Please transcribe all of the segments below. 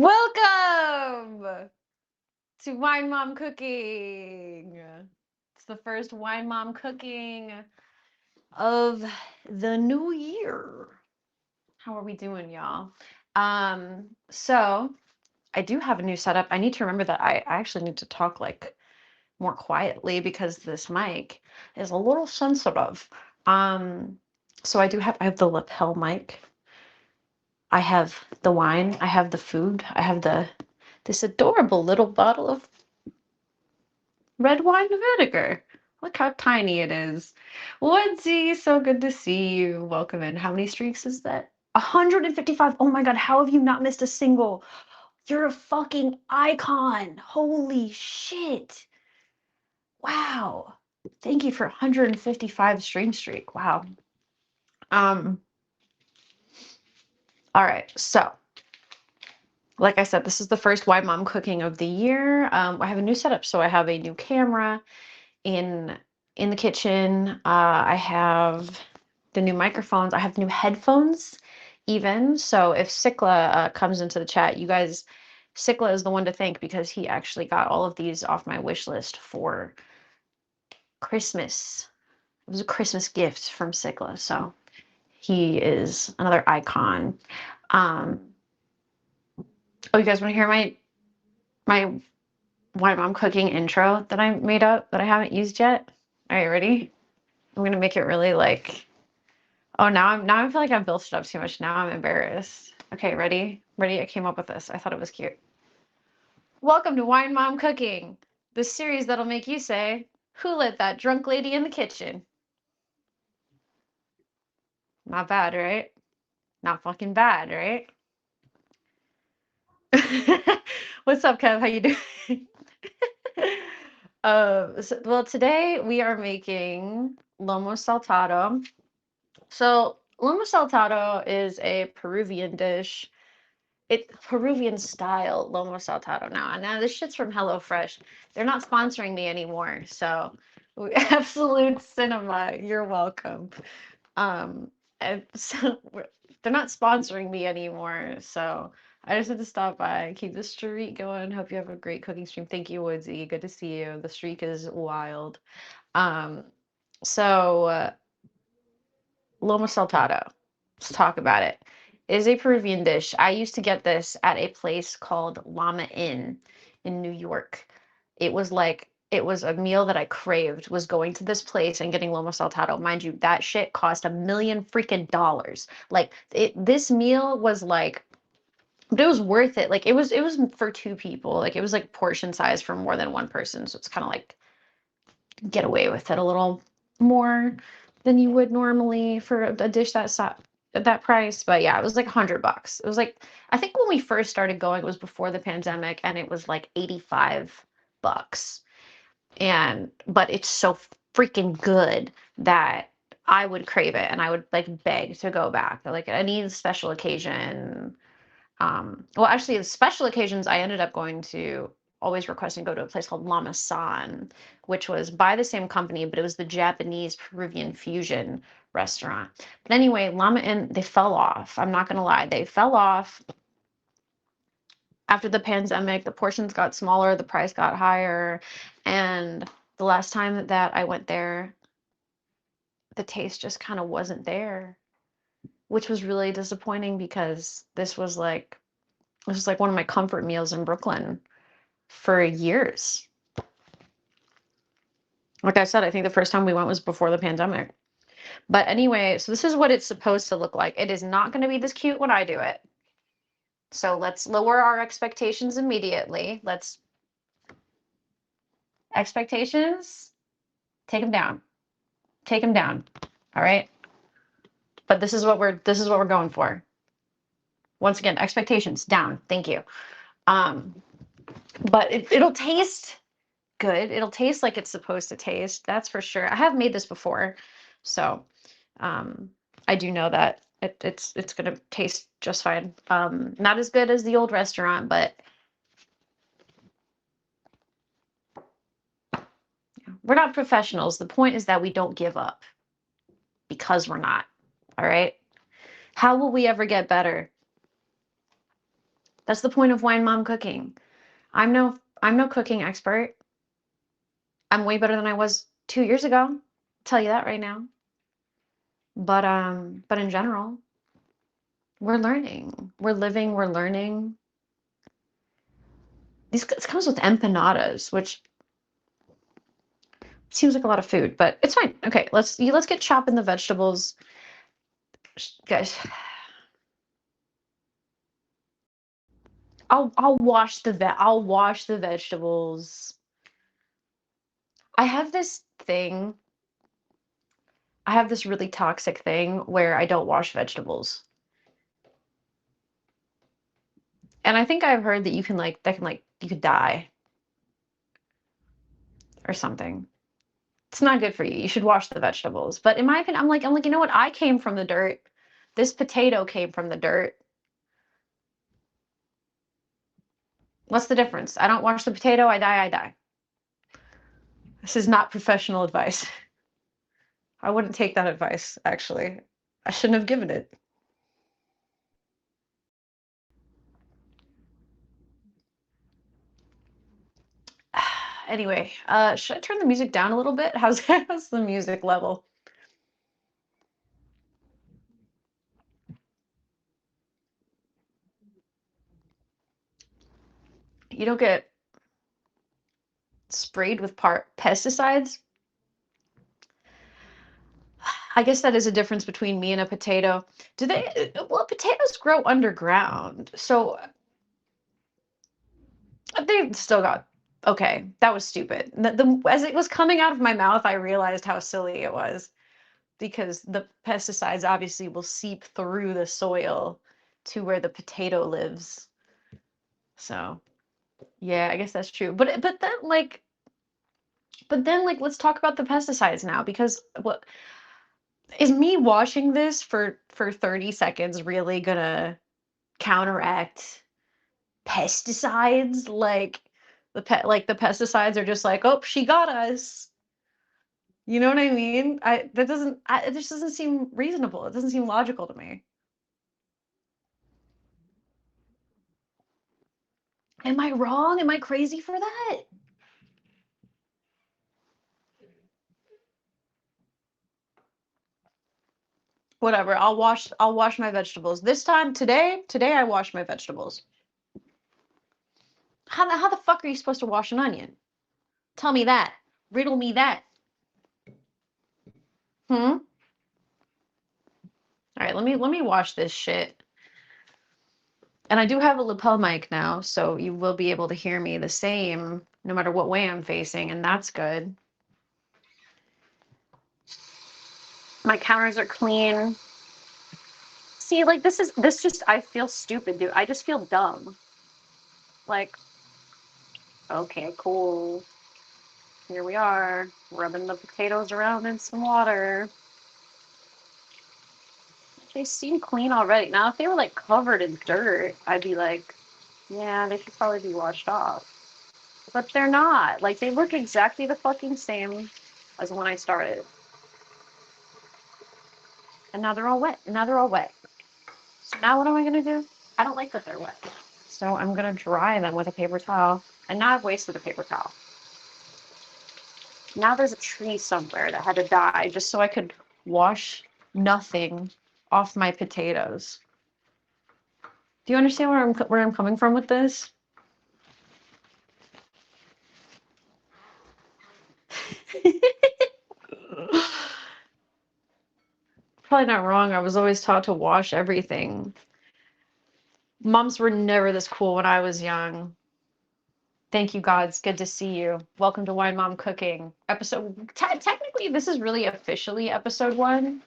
Welcome to Wine Mom Cooking. It's the first Wine Mom Cooking of the new year. How are we doing, y'all? So I do have a new setup. I need to remember that I actually need to talk like more quietly because this mic is a little sensitive. So I have the lapel mic. I have the wine, I have the food, I have this adorable little bottle of red wine vinegar. Look how tiny it is. Woodsy, so good to see you. Welcome in. How many streaks is that? 155. Oh my God, how have you not missed a single? You're a fucking icon. Holy shit. Wow. Thank you for 155 stream streak. Wow. Um, all right, so like I said, this is the first Why Mom Cooking of the year. I have a new setup, so I have a new camera in the kitchen. I have the new microphones. I have new headphones, even. So if Sikla comes into the chat, you guys, Sikla is the one to thank because he actually got all of these off my wish list for Christmas. It was a Christmas gift from Sikla, so he is another icon. Oh, you guys want to hear my Why Mom Cooking intro that I made up that I haven't used yet? All right, ready? I'm gonna make it really like, oh, now I feel like I've built it up too much. Now I'm embarrassed. Okay, ready? Ready? I came up with this. I thought it was cute. Welcome to Wine Mom Cooking, the series that'll make you say, "Who let that drunk lady in the kitchen?" Not bad, right? Not fucking bad, right? What's up, Kev? How you doing? Well, today we are making Lomo Saltado. So Lomo Saltado is a Peruvian dish. It's Peruvian style Lomo Saltado now. And now this shit's from HelloFresh. They're not sponsoring me anymore. So absolute cinema. You're welcome. And so they're not sponsoring me anymore. So I just had to stop by, keep the streak going. Hope you have a great cooking stream. Thank you, Woodsy. Good to see you. The streak is wild. Um, so Lomo Saltado. Let's talk about it. It is a Peruvian dish. I used to get this at a place called Llama Inn in New York. It was a meal that I craved, was going to this place and getting Lomo Saltado. Mind you, that shit cost $1 million freaking dollars. Like this meal was like, but it was worth it. Like it was for two people. Like it was like portion size for more than one person. So it's kind of like get away with it a little more than you would normally for a dish that price. But yeah, it was like $100. It was like, I think when we first started going, it was before the pandemic, and it was like $85. But it's so freaking good that I would crave it and I would like beg to go back. Like any special occasion. Well, actually, the special occasions I ended up going to always requesting go to a place called Lama San, which was by the same company, but it was the Japanese Peruvian fusion restaurant. But anyway, Lama Inn, they fell off. I'm not gonna lie, they fell off after the pandemic. The portions got smaller, the price got higher, and the last time that I went there, the taste just kind of wasn't there, which was really disappointing because this was like one of my comfort meals in Brooklyn for years. Like I said, I think the first time we went was before the pandemic. But anyway, so this is what it's supposed to look like. It is not going to be this cute when I do it. So let's lower our expectations immediately. Expectations, take them down. Take them down. All right? But this is what we're going for. Once again, expectations down. Thank you. But it'll taste good. It'll taste like it's supposed to taste. That's for sure. I have made this before, so I do know that it's gonna taste just fine. Not as good as the old restaurant, but we're not professionals. The point is that we don't give up because we're not. All right. How will we ever get better? That's the point of Wine Mom Cooking. I'm no cooking expert. I'm way better than I was 2 years ago. I'll tell you that right now. But in general, we're learning. We're living, we're learning. This comes with empanadas, which seems like a lot of food, but it's fine. Okay, let's get chopping the vegetables. Guys, I'll wash the vegetables. I have this thing. I have this really toxic thing where I don't wash vegetables. And I think I've heard that you could die or something. It's not good for you. You should wash the vegetables. But in my opinion, I'm like, you know what? I came from the dirt. This potato came from the dirt. What's the difference? I don't wash the potato, I die, I die. This is not professional advice. I wouldn't take that advice, actually. I shouldn't have given it. Anyway, should I turn the music down a little bit? How's the music level? You don't get sprayed with pesticides? I guess that is a difference between me and a potato. Do they? Well, potatoes grow underground, so they still got. Okay, that was stupid. As it was coming out of my mouth, I realized how silly it was because the pesticides obviously will seep through the soil to where the potato lives. So, yeah, I guess that's true. But then let's talk about the pesticides now because what is me washing this for 30 seconds really gonna counteract pesticides? The pesticides are just like, "Oh, she got us." You know what I mean? It just doesn't seem reasonable. It doesn't seem logical to me. Am I wrong? Am I crazy for that? Whatever. I'll wash my vegetables. Today I wash my vegetables. How the fuck are you supposed to wash an onion? Tell me that. Riddle me that. Hmm? All right, let me wash this shit. And I do have a lapel mic now, so you will be able to hear me the same no matter what way I'm facing, and that's good. My counters are clean. See, like this just I feel stupid, dude. I just feel dumb. Like, okay, cool. Here we are, rubbing the potatoes around in some water. They seem clean already. Now, if they were like covered in dirt, I'd be like, yeah, they should probably be washed off. But they're not. Like, they look exactly the fucking same as when I started. And now they're all wet. And now they're all wet. So now what am I gonna do? I don't like that they're wet. So I'm gonna dry them with a paper towel. And now I've wasted a paper towel. Now there's a tree somewhere that had to die just so I could wash nothing off my potatoes. Do you understand where I'm coming from with this? Probably not wrong. I was always taught to wash everything. Moms were never this cool when I was young. Thank you, God. It's good to see you. Welcome to Wine Mom Cooking. Technically, this is really officially episode one.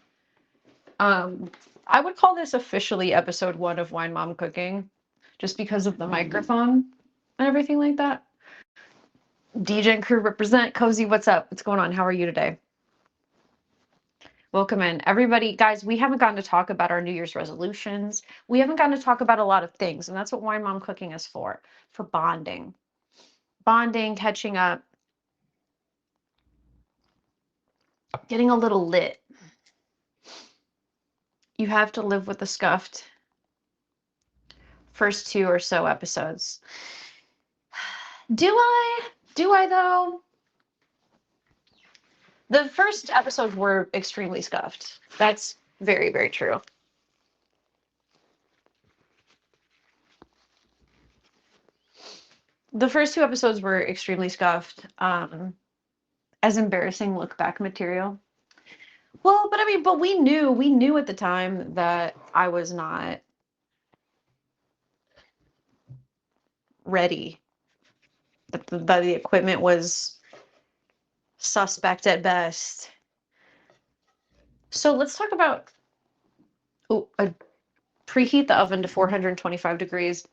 Um, I would call this officially episode one of Wine Mom Cooking, just because of the microphone and everything like that. DJ and crew represent. Cozy, what's up? What's going on? How are you today? Welcome in. Everybody, guys, we haven't gotten to talk about our New Year's resolutions. We haven't gotten to talk about a lot of things, and that's what Wine Mom Cooking is for bonding. Bonding, catching up, getting a little lit. You have to live with the scuffed first 2 or so episodes. Do I? Do I though? The first episodes were extremely scuffed. That's very, very true. The first 2 episodes were extremely scuffed, as embarrassing look back material. Well, but I mean, but we knew at the time that I was not ready. That the equipment was suspect at best. So let's talk about preheat the oven to 425 degrees.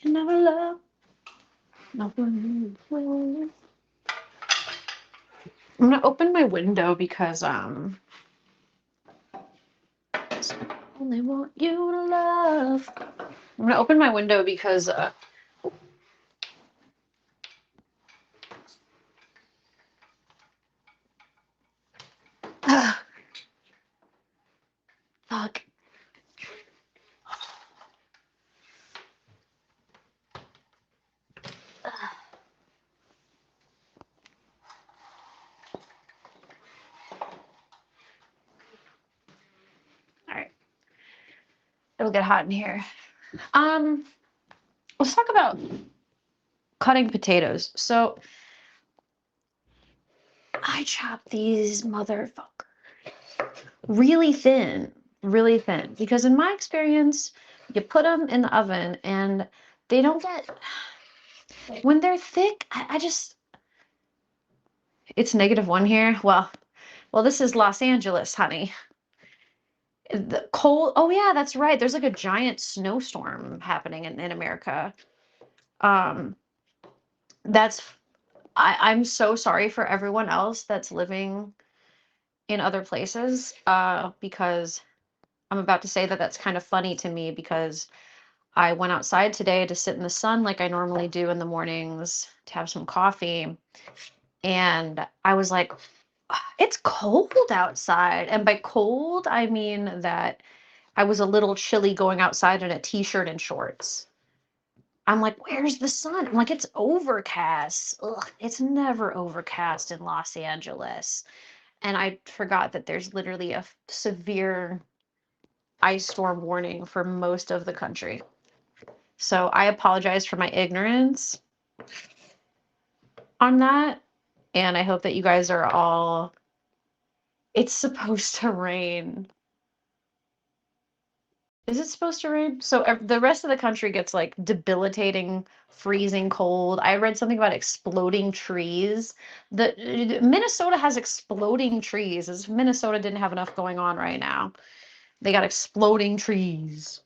You never love. I'm gonna open my window because only want you to love. I'm gonna open my window because fuck. All right, it'll get hot in here. Let's talk about cutting potatoes. So I chop these motherfuckers really thin, because in my experience, you put them in the oven and they don't get, when they're thick, I just, it's -1 here. Well, this is Los Angeles, honey. The cold, oh yeah, that's right. There's like a giant snowstorm happening in America. Um, that's, I'm so sorry for everyone else that's living in other places, because I'm about to say that that's kind of funny to me because I went outside today to sit in the sun like I normally do in the mornings to have some coffee. And I was like, it's cold outside. And by cold, I mean that I was a little chilly going outside in a t-shirt and shorts. I'm like, where's the sun? I'm like, it's overcast. Ugh, it's never overcast in Los Angeles. And I forgot that there's literally a severe ice storm warning for most of the country. So I apologize for my ignorance on that. And I hope that you guys are all, it's supposed to rain. Is it supposed to rain? So the rest of the country gets like debilitating, freezing cold. I read something about exploding trees. Minnesota has exploding trees. As if Minnesota didn't have enough going on right now. They got exploding trees.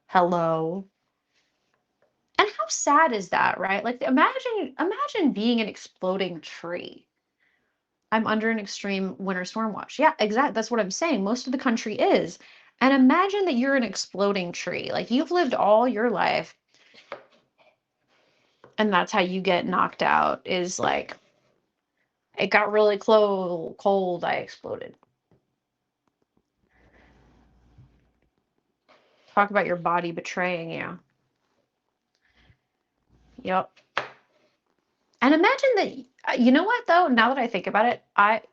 Hello. And how sad is that, right? Like imagine being an exploding tree. I'm under an extreme winter storm watch. Yeah, exactly. That's what I'm saying. Most of the country is. And imagine that you're an exploding tree. Like you've lived all your life and that's how you get knocked out is like it got really cold, I exploded. Talk about your body betraying you. Yep. And imagine that, you know what though, now that I think about it,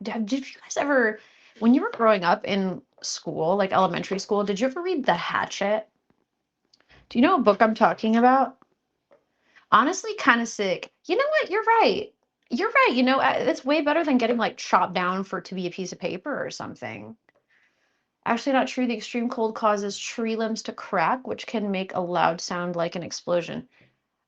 did you guys ever, when you were growing up in school, like elementary school, did you ever read The Hatchet? Do you know what book I'm talking about? Honestly, kind of sick. You know what? You're right. You're right. You know, it's way better than getting like chopped down for to be a piece of paper or something. Actually, not true. The extreme cold causes tree limbs to crack, which can make a loud sound like an explosion.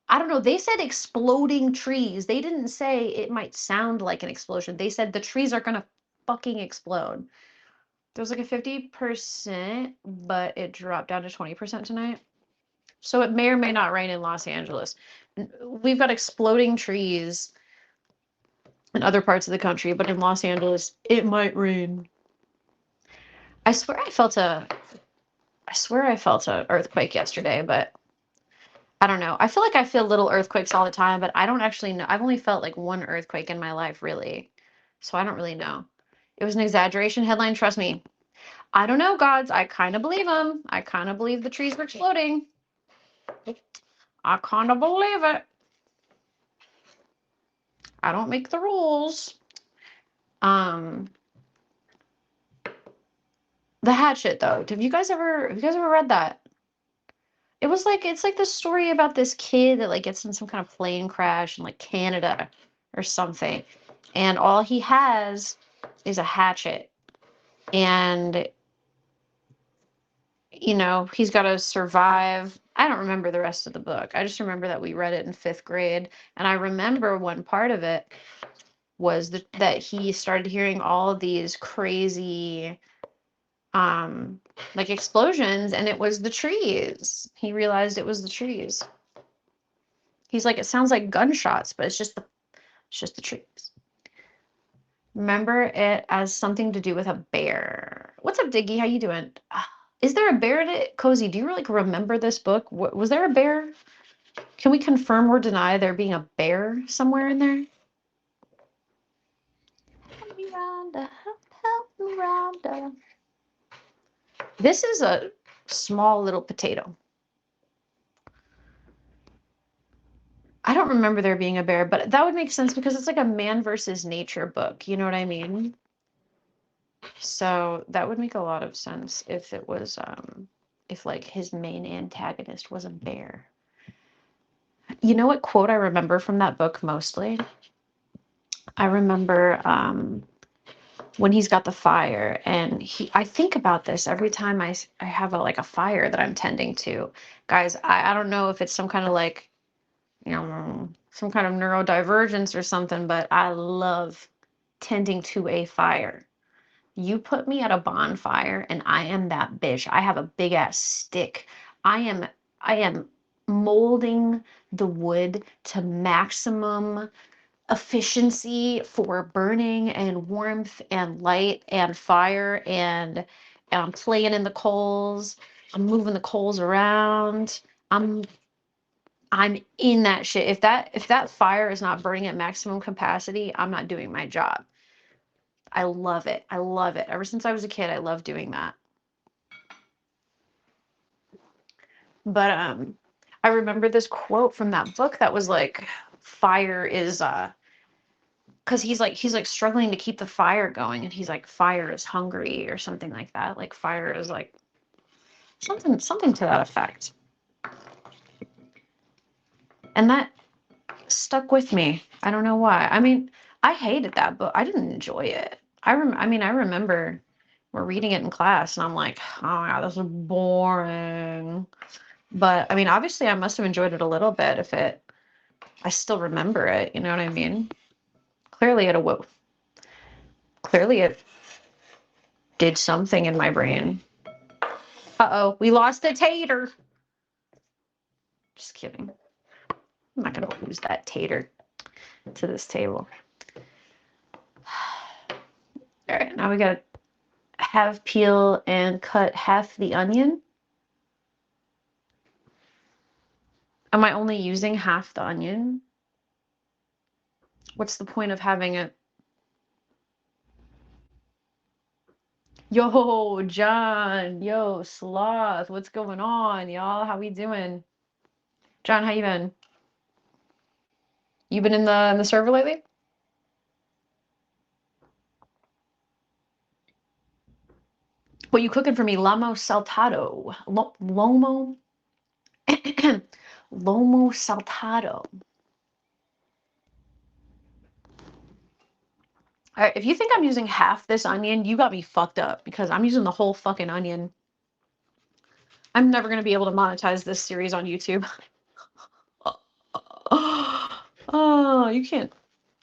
I don't know. They said exploding trees. They didn't say it might sound like an explosion. They said the trees are gonna fucking explode. There's like a 50%, but it dropped down to 20% tonight. So it may or may not rain in Los Angeles. We've got exploding trees in other parts of the country, but in Los Angeles, it might rain. I swear I felt a earthquake yesterday, but I don't know. I feel like I feel little earthquakes all the time, but I don't actually know. I've only felt like one earthquake in my life, really. So I don't really know. It was an exaggeration headline, trust me. I don't know, gods. I kind of believe them. I kind of believe the trees were exploding. I kind of believe it. I don't make the rules. The Hatchet, though. Have you guys ever read that? It's like the story about this kid that like gets in some kind of plane crash in like Canada or something. And all he has is a hatchet. And you know, he's got to survive. I don't remember the rest of the book. I just remember that we read it in 5th grade. And I remember one part of it was that he started hearing all of these crazy like explosions, and it was the trees. He realized it was the trees. He's like, it sounds like gunshots, but it's just the trees. Remember it as something to do with a bear. What's up, Diggy? How you doing? Is there a bear in it? Cozy, do you like remember this book? Was there a bear? Can we confirm or deny there being a bear somewhere in there? Help me, Rhonda. Help me, Rhonda. This is a small little potato. I don't remember there being a bear, but that would make sense because it's like a man versus nature book. You know what I mean? So that would make a lot of sense if it was, if like his main antagonist was a bear. You know what quote I remember from that book mostly? I remember when he's got the fire, and I think about this every time I have like a fire that I'm tending to. Guys, I don't know if it's some kind of like, you know, some kind of neurodivergence or something, but I love tending to a fire. You put me at a bonfire and I am that bitch. I have a big ass stick. I am molding the wood to maximum efficiency for burning and warmth and light and fire, and I'm playing in the coals. I'm moving the coals around. I'm in that shit. If that fire is not burning at maximum capacity, I'm not doing my job. I love it. I love it. Ever since I was a kid, I love doing that. But I remember this quote from that book that was like, fire is because he's like struggling to keep the fire going, and he's like, fire is hungry or something like that. Like fire is like something to that effect. And that stuck with me. I don't know why. I mean, I hated that book. I didn't enjoy it. I mean, I remember we're reading it in class, and I'm like, oh my God, this is boring. But I mean, obviously, I must have enjoyed it a little bit if I still remember it. You know what I mean? Clearly, it awoke. Clearly, it did something in my brain. Uh-oh, we lost a tater. Just kidding. I'm not gonna lose that tater to this table. All right, now we gotta have peel and cut half the onion. Am I only using half the onion? What's the point of having it? Yo, John. Yo, Sloth. What's going on, y'all? How we doing? John, how you been? You been in the server lately? What you cooking for me? Lomo saltado. Lomo? Lomo saltado. All right, if you think I'm using half this onion, you got me fucked up, because I'm using the whole fucking onion. I'm never going to be able to monetize this series on YouTube. Oh, you can't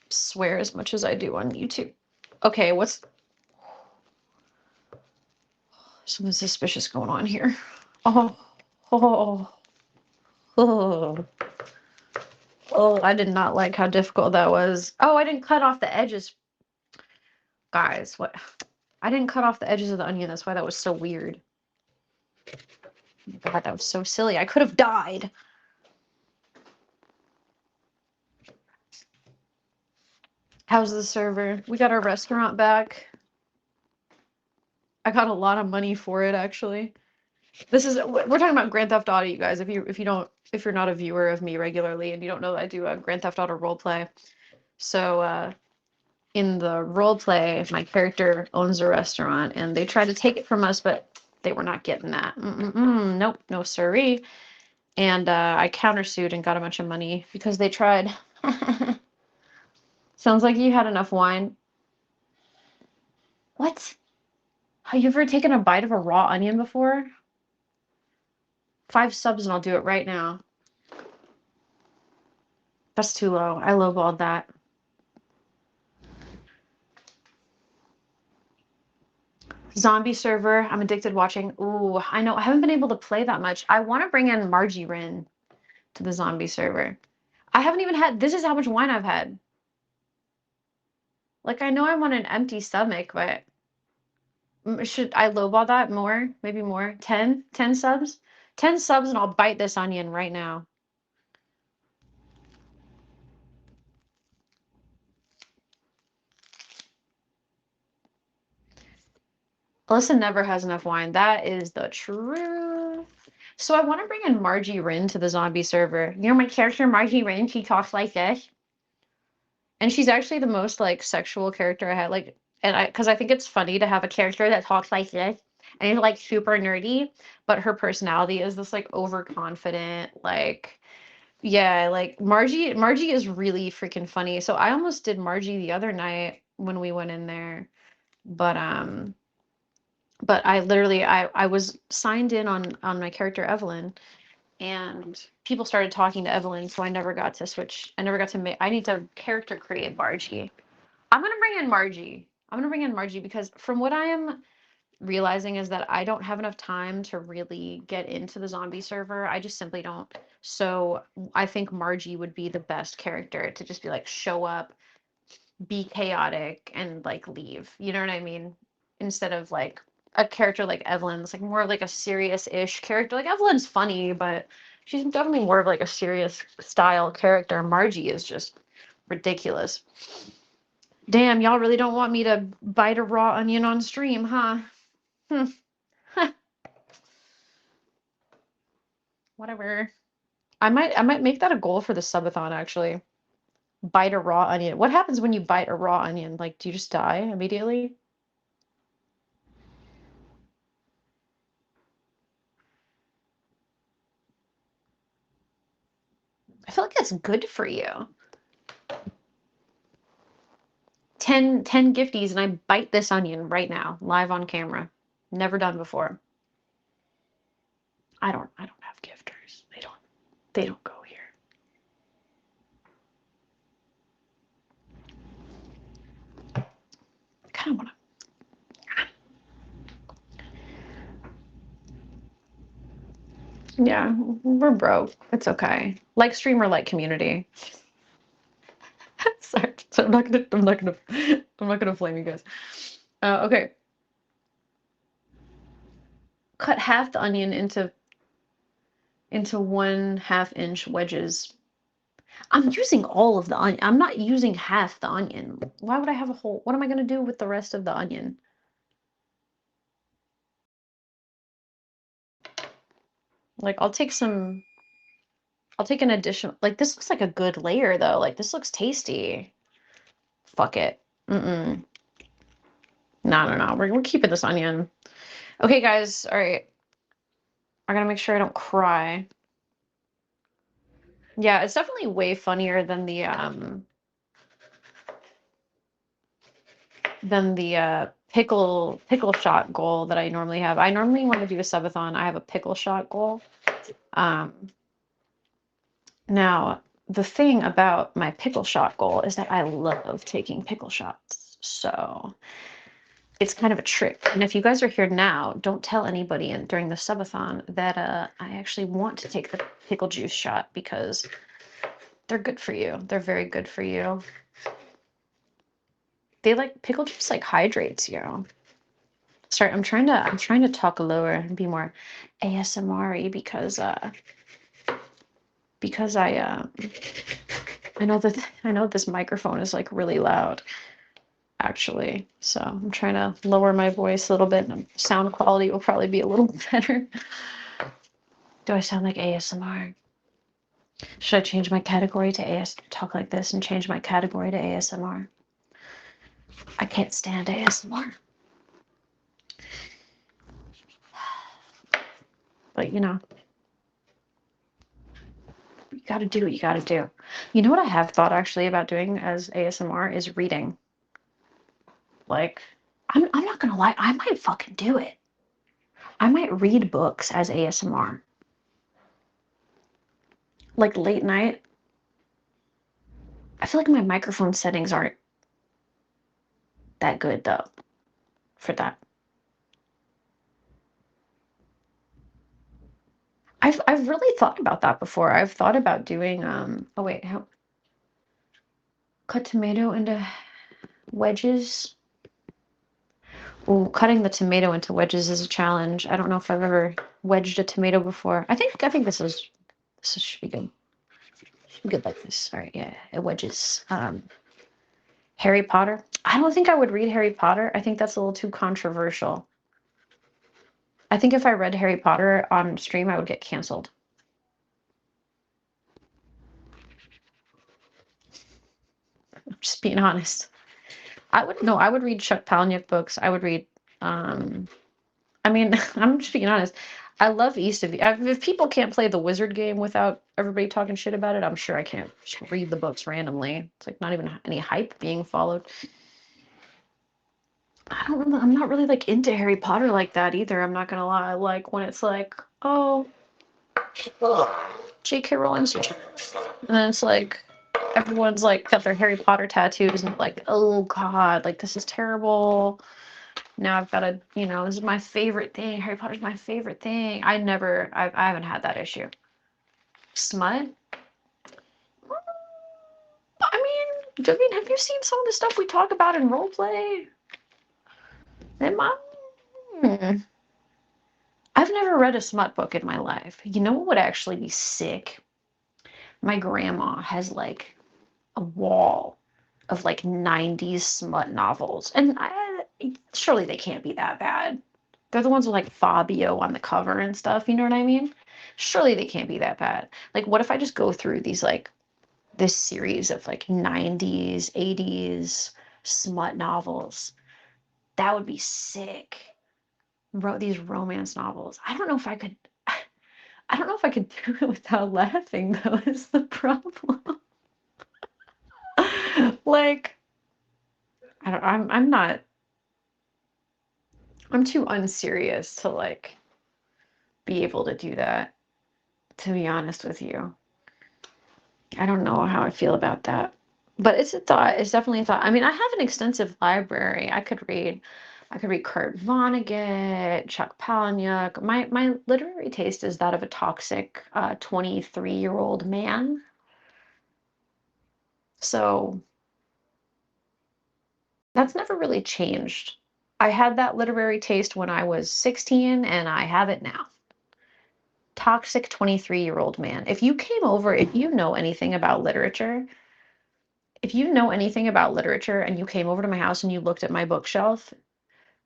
swear as much as I do on YouTube. Okay, what's something suspicious going on here? Oh, oh, oh, oh, I did not like how difficult that was. Oh, I didn't cut off the edges. Guys, what? I didn't cut off the edges of the onion. That's why that was so weird. Oh my God, that was so silly. I could have died. How's the server? We got our restaurant back. I got a lot of money for it actually. This is we're talking about Grand Theft Auto, you guys. If you're not a viewer of me regularly and you don't know that I do a Grand Theft Auto role play. So in the role play, my character owns a restaurant and they tried to take it from us, but they were not getting that. Nope, no siree. And I countersued and got a bunch of money because they tried. Sounds like you had enough wine. What? Have you ever taken a bite of a raw onion before? 5 subs and I'll do it right now. That's too low. I lowballed that. Zombie server. I'm addicted watching. Ooh, I know. I haven't been able to play that much. I want to bring in Margie Rin to the zombie server. I haven't even had. This is how much wine I've had. Like, I know I'm on an empty stomach, but should I lowball that more? Maybe more? 10? 10 subs? 10 subs and I'll bite this onion right now. Alyssa never has enough wine. That is the truth. So I want to bring in Margie Rin to the zombie server. You know my character Margie Rin, she talks like this. And she's actually the most like sexual character I had. Like, and because I think it's funny to have a character that talks like this and is like super nerdy, but her personality is this like overconfident, like yeah, like Margie is really freaking funny. So I almost did Margie the other night when we went in there, but I literally I was signed in on my character Evelyn and people started talking to Evelyn, so I never got to switch. I never got to make. I need to character create Margie. I'm gonna bring in Margie. I'm gonna bring in Margie because from what I am realizing is that I don't have enough time to really get into the zombie server. I just simply don't. So I think Margie would be the best character to just be like show up, be chaotic, and like leave. You know what I mean? Instead of like a character like Evelyn's like more of like a serious-ish character. Like Evelyn's funny, but she's definitely more of like a serious style character. Margie is just ridiculous. Damn, y'all really don't want me to bite a raw onion on stream, huh? Hmm. Whatever. I might make that a goal for the subathon actually. Bite a raw onion. What happens when you bite a raw onion? Like, do you just die immediately? I feel like it's good for you. 10 gifties and I bite this onion right now, live on camera. Never done before. I don't have gifters. They don't go here. I kind of want to. Yeah, we're broke. It's okay. Like streamer, like community. Sorry, so I'm not gonna flame you guys. Okay. Cut half the onion into 1/2 inch wedges. I'm using all of the onion. I'm not using half the onion. Why would I have a whole? What am I gonna do with the rest of the onion? Like I'll take an additional, like this looks like a good layer though. Like this looks tasty. Fuck it. Mm-mm. No. We're keeping this onion. Okay, guys. All right. I gotta make sure I don't cry. Yeah, it's definitely way funnier than the pickle shot goal that I normally have. I normally want to do a subathon. I have a pickle shot goal. Um, Now the thing about my pickle shot goal is that I love taking pickle shots. So it's kind of a trick. And if you guys are here now, don't tell anybody during the subathon that I actually want to take the pickle juice shot because they're good for you. They're very good for you. They like pickle juice like hydrates you. Sorry, I'm trying to talk lower and be more ASMR-y because I know this microphone is like really loud. actually. So I'm trying to lower my voice a little bit, and sound quality will probably be a little better. Do I sound like ASMR? Should I change my category to talk like this and change my category to ASMR? I can't stand ASMR. But you know, you gotta do what you gotta do. You know what I have thought actually about doing as ASMR is reading. Like, I'm not gonna lie, I might fucking do it. I might read books as ASMR. Like late night. I feel like my microphone settings aren't that good though for that. I've really thought about that before. I've thought about doing oh wait, how cut tomato into wedges. Ooh, cutting the tomato into wedges is a challenge. I don't know if I've ever wedged a tomato before. I think this should be good. Should be good like this. All right, yeah, it wedges. Harry Potter. I don't think I would read Harry Potter. I think that's a little too controversial. I think if I read Harry Potter on stream, I would get canceled. I'm just being honest. I would read Chuck Palahniuk books. I would read I mean, I'm just being honest. I love East of if people can't play the wizard game without everybody talking shit about it, I'm sure I can't just read the books randomly. It's like not even any hype being followed. I'm not really like into Harry Potter like that either. I'm not gonna lie. Like when it's like, oh, J.K. Rowling's, and then it's like everyone's like got their Harry Potter tattoos and like, oh god, like this is terrible. Now I've got to, this is my favorite thing. Harry Potter's my favorite thing. I haven't had that issue. Smut? Have you seen some of the stuff we talk about in roleplay? Hmm. I've never read a smut book in my life. You know what would actually be sick? My grandma has like a wall of like 90s smut novels. And surely they can't be that bad. They're the ones with like Fabio on the cover and stuff, you know what I mean? Surely they can't be that bad. Like, what if I just go through this series of like 90s, 80s smut novels? That would be sick. Wrote these romance novels. I don't know if I could. I don't know if I could do it without laughing, though, is the problem. Like, I don't, I'm not, I'm too unserious to like be able to do that, to be honest with you. I don't know how I feel about that. But it's a thought. It's definitely a thought. I mean, I have an extensive library. I could read Kurt Vonnegut, Chuck Palahniuk. My literary taste is that of a toxic 23-year-old man. So that's never really changed. I had that literary taste when I was 16 and I have it now. Toxic 23-year-old man. If you know anything about literature, and you came over to my house and you looked at my bookshelf,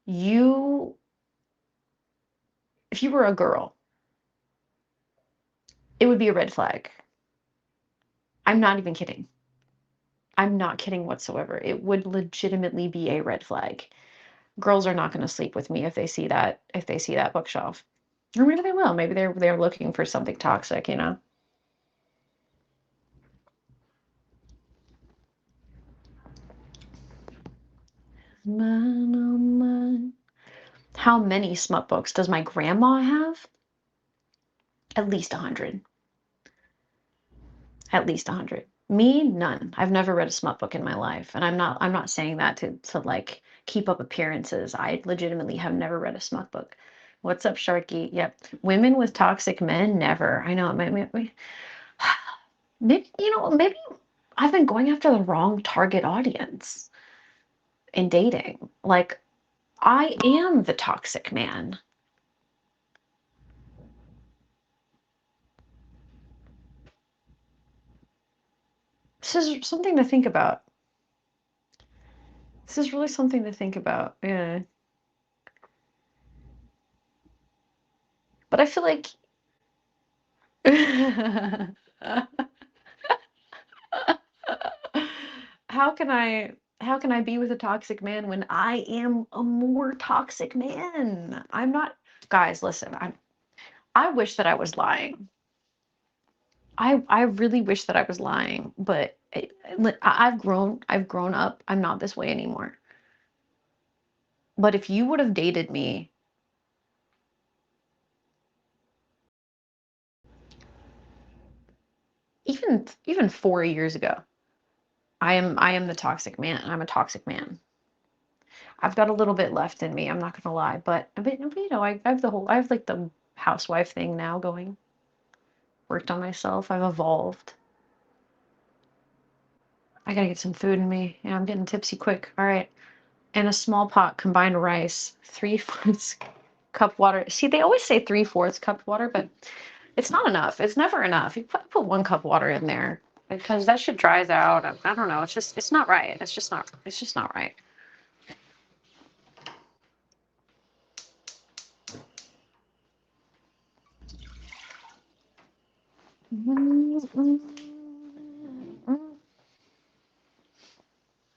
you, if you were a girl, it would be a red flag. I'm not even kidding. I'm not kidding whatsoever. It would legitimately be a red flag. Girls are not going to sleep with me if they see that bookshelf. Or maybe they will. Maybe they're looking for something toxic, you know. Man, oh man. How many smut books does my grandma have? At least 100. At least 100. Me, none. I've never read a smut book in my life, and I'm not saying that to like keep up appearances. I legitimately have never read a smut book. What's up, Sharky? Yep. Women with toxic men, never. I know. Maybe I've been going after the wrong target audience in dating. Like, I am the toxic man. This is something to think about. This is really something to think about. Yeah. But I feel like how can I be with a toxic man when I am a more toxic man? I'm not. Guys, listen. I wish that I was lying. I really wish that I was lying, but I've grown up. I'm not this way anymore. But if you would have dated me even 4 years ago, I am the toxic man. I'm a toxic man. I've got a little bit left in me. I'm not gonna lie, but you know, I have I have like the housewife thing now going. Worked on myself. I've evolved. I gotta get some food in me. Yeah, I'm getting tipsy quick. All right. And a small pot combined rice, 3/4 cup water. See, they always say 3/4 cup water, but it's not enough. It's never enough. You put 1 cup water in there because that shit dries out. I don't know. It's not right. It's just not right.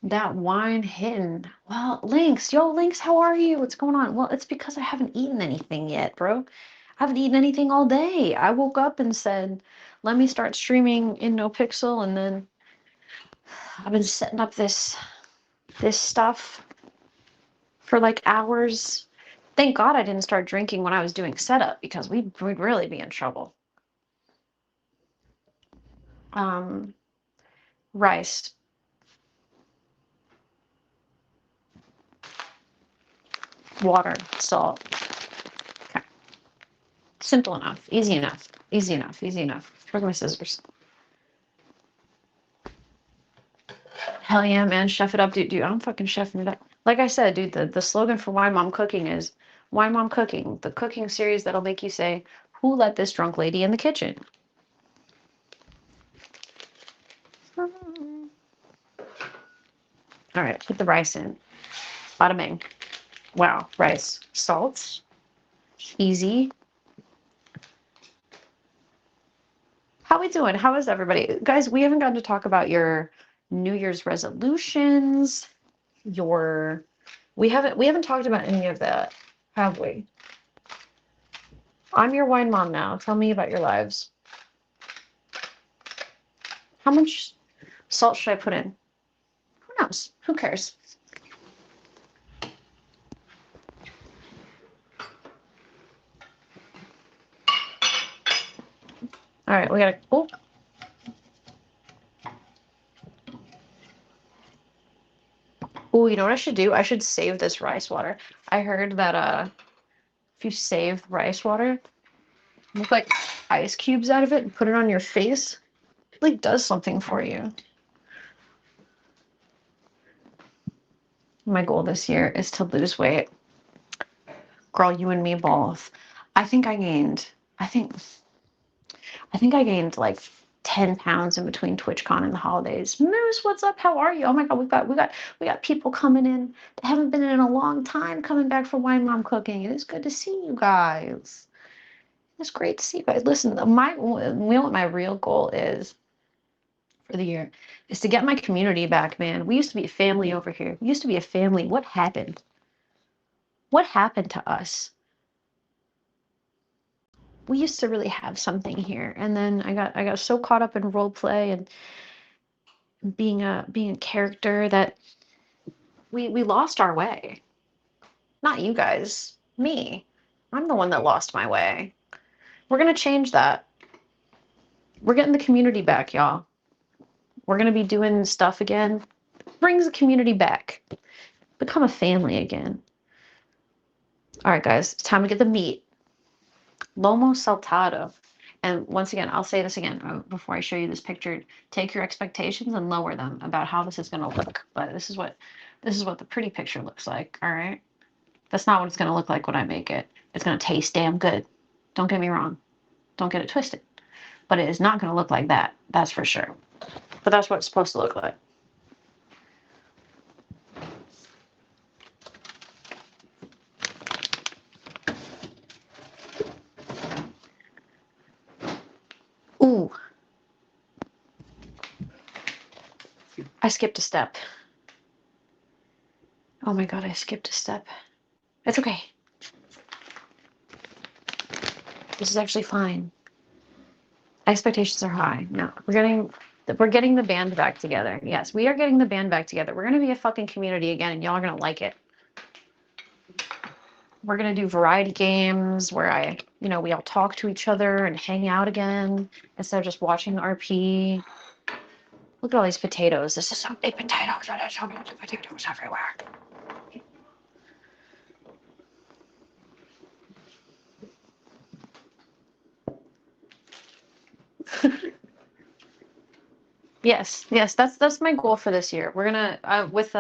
That wine hitting. Well, Lynx, yo, Lynx, how are you? What's going on? Well, it's because I haven't eaten anything yet, bro. I haven't eaten anything all day. I woke up and said, let me start streaming in No Pixel, and then I've been setting up this stuff for like hours. Thank God I didn't start drinking when I was doing setup because we'd really be in trouble. Um, rice, water, salt. Okay. Simple enough. Easy enough. Easy enough. Easy enough. Where's my scissors? Hell yeah, man. Chef it up, dude. I'm fucking chefing it up. Like I said, dude, the slogan for Why Mom Cooking is Why Mom Cooking, the cooking series that'll make you say, who let this drunk lady in the kitchen? All right, put the rice in. Bada bing. Wow, rice. Salt. Easy. How we doing? How is everybody? Guys, we haven't gotten to talk about your New Year's resolutions, your we haven't talked about any of that, have we? I'm your wine mom now. Tell me about your lives. How much salt should I put in? Who knows? Who cares? All right, we gotta. Oh, you know what I should do? I should save this rice water. I heard that if you save rice water, make like ice cubes out of it and put it on your face, it like does something for you. My goal this year is to lose weight. Girl, you and me both. I think I gained. I think. I think I gained like 10 pounds in between TwitchCon and the holidays. Moose, what's up? How are you? Oh my God, we got people coming in that haven't been in a long time coming back for Wine Mom Cooking. It is good to see you guys. It's great to see you guys. Listen, you know what my real goal is for the year is to get my community back, man. We used to be a family over here. We used to be a family. What happened? What happened to us? We used to really have something here, and then I got so caught up in role play and being a character that we lost our way. Not you guys, me. I'm the one that lost my way. We're gonna change that. We're getting the community back, y'all. We're gonna be doing stuff again. Brings the community back. Become a family again. All right, guys, it's time to get the meat. Lomo Saltado. And once again, I'll say this again before I show you this picture. Take your expectations and lower them about how this is going to look. But this is what the pretty picture looks like. All right. That's not what it's going to look like when I make it. It's going to taste damn good. Don't get me wrong. Don't get it twisted. But it is not going to look like that. That's for sure. But that's what it's supposed to look like. Ooh, I skipped a step. Oh my god, I skipped a step. It's okay. This is actually fine. Expectations are high. No, we're getting the band back together. Yes, we are getting the band back together. We're gonna be a fucking community again, and y'all are gonna like it. We're gonna do variety games where we all talk to each other and hang out again instead of just watching RP. Look at all these potatoes. This is so many potatoes. There's so many potatoes everywhere. Yes, that's my goal for this year. We're gonna with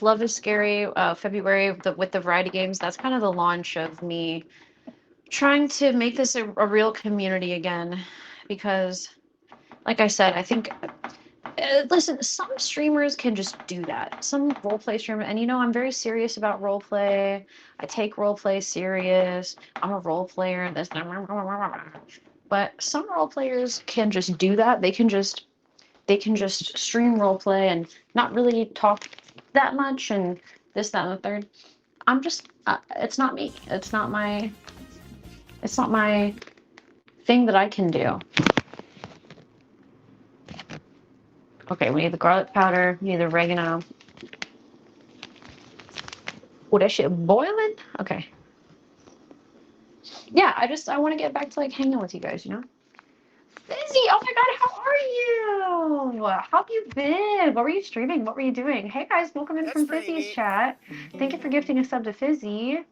Love is Scary, February with the variety games. That's kind of the launch of me trying to make this a real community again, because, like I said, I think. Listen, some streamers can just do that. Some roleplay streamer, and I'm very serious about roleplay. I take roleplay serious. I'm a role player. This, but some role players can just do that. They can just stream roleplay and not really talk that much and this, that, and the third. I'm just, it's not me. It's not my thing that I can do. Okay, we need the garlic powder, we need the oregano. Oh, that shit boiling? Okay. Yeah, I want to get back to like hanging with you guys, Fizzy, oh my god, how are you? How have you been? What were you streaming? What were you doing? Hey guys, welcome in from Fizzy's chat. Thank you for gifting a sub to Fizzy.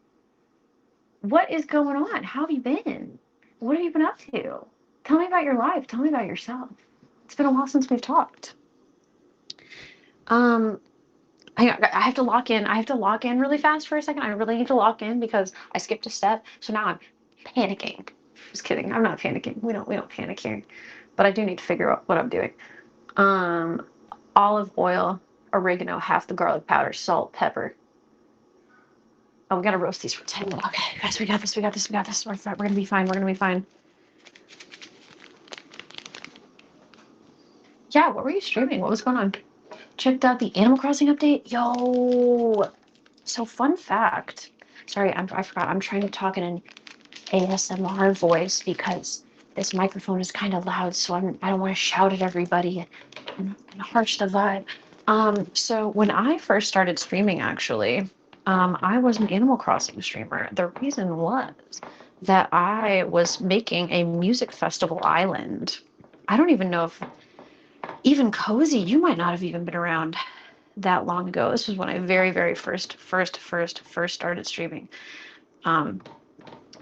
What is going on? How have you been? What have you been up to? Tell me about your life. Tell me about yourself. It's been a while since we've talked. I have to lock in. I have to lock in really fast for a second. I really need to lock in because I skipped a step. So now I'm panicking. Just kidding. I'm not panicking. We don't panic here. But I do need to figure out what I'm doing. Olive oil, oregano, half the garlic powder, salt, pepper. Oh, we gotta roast these for 10 minutes. Okay, guys, we got this. We're gonna be fine. We're gonna be fine. Yeah, what were you streaming? What was going on? Checked out the Animal Crossing update? Yo! So fun fact. Sorry, I forgot. I'm trying to talk in an ASMR voice because this microphone is kind of loud, so I don't want to shout at everybody and harsh the vibe. So when I first started streaming, actually, I was an Animal Crossing streamer. The reason was that I was making a music festival island. I don't even know if even Cozy, you might not have even been around that long ago. This was when I very, very first started streaming.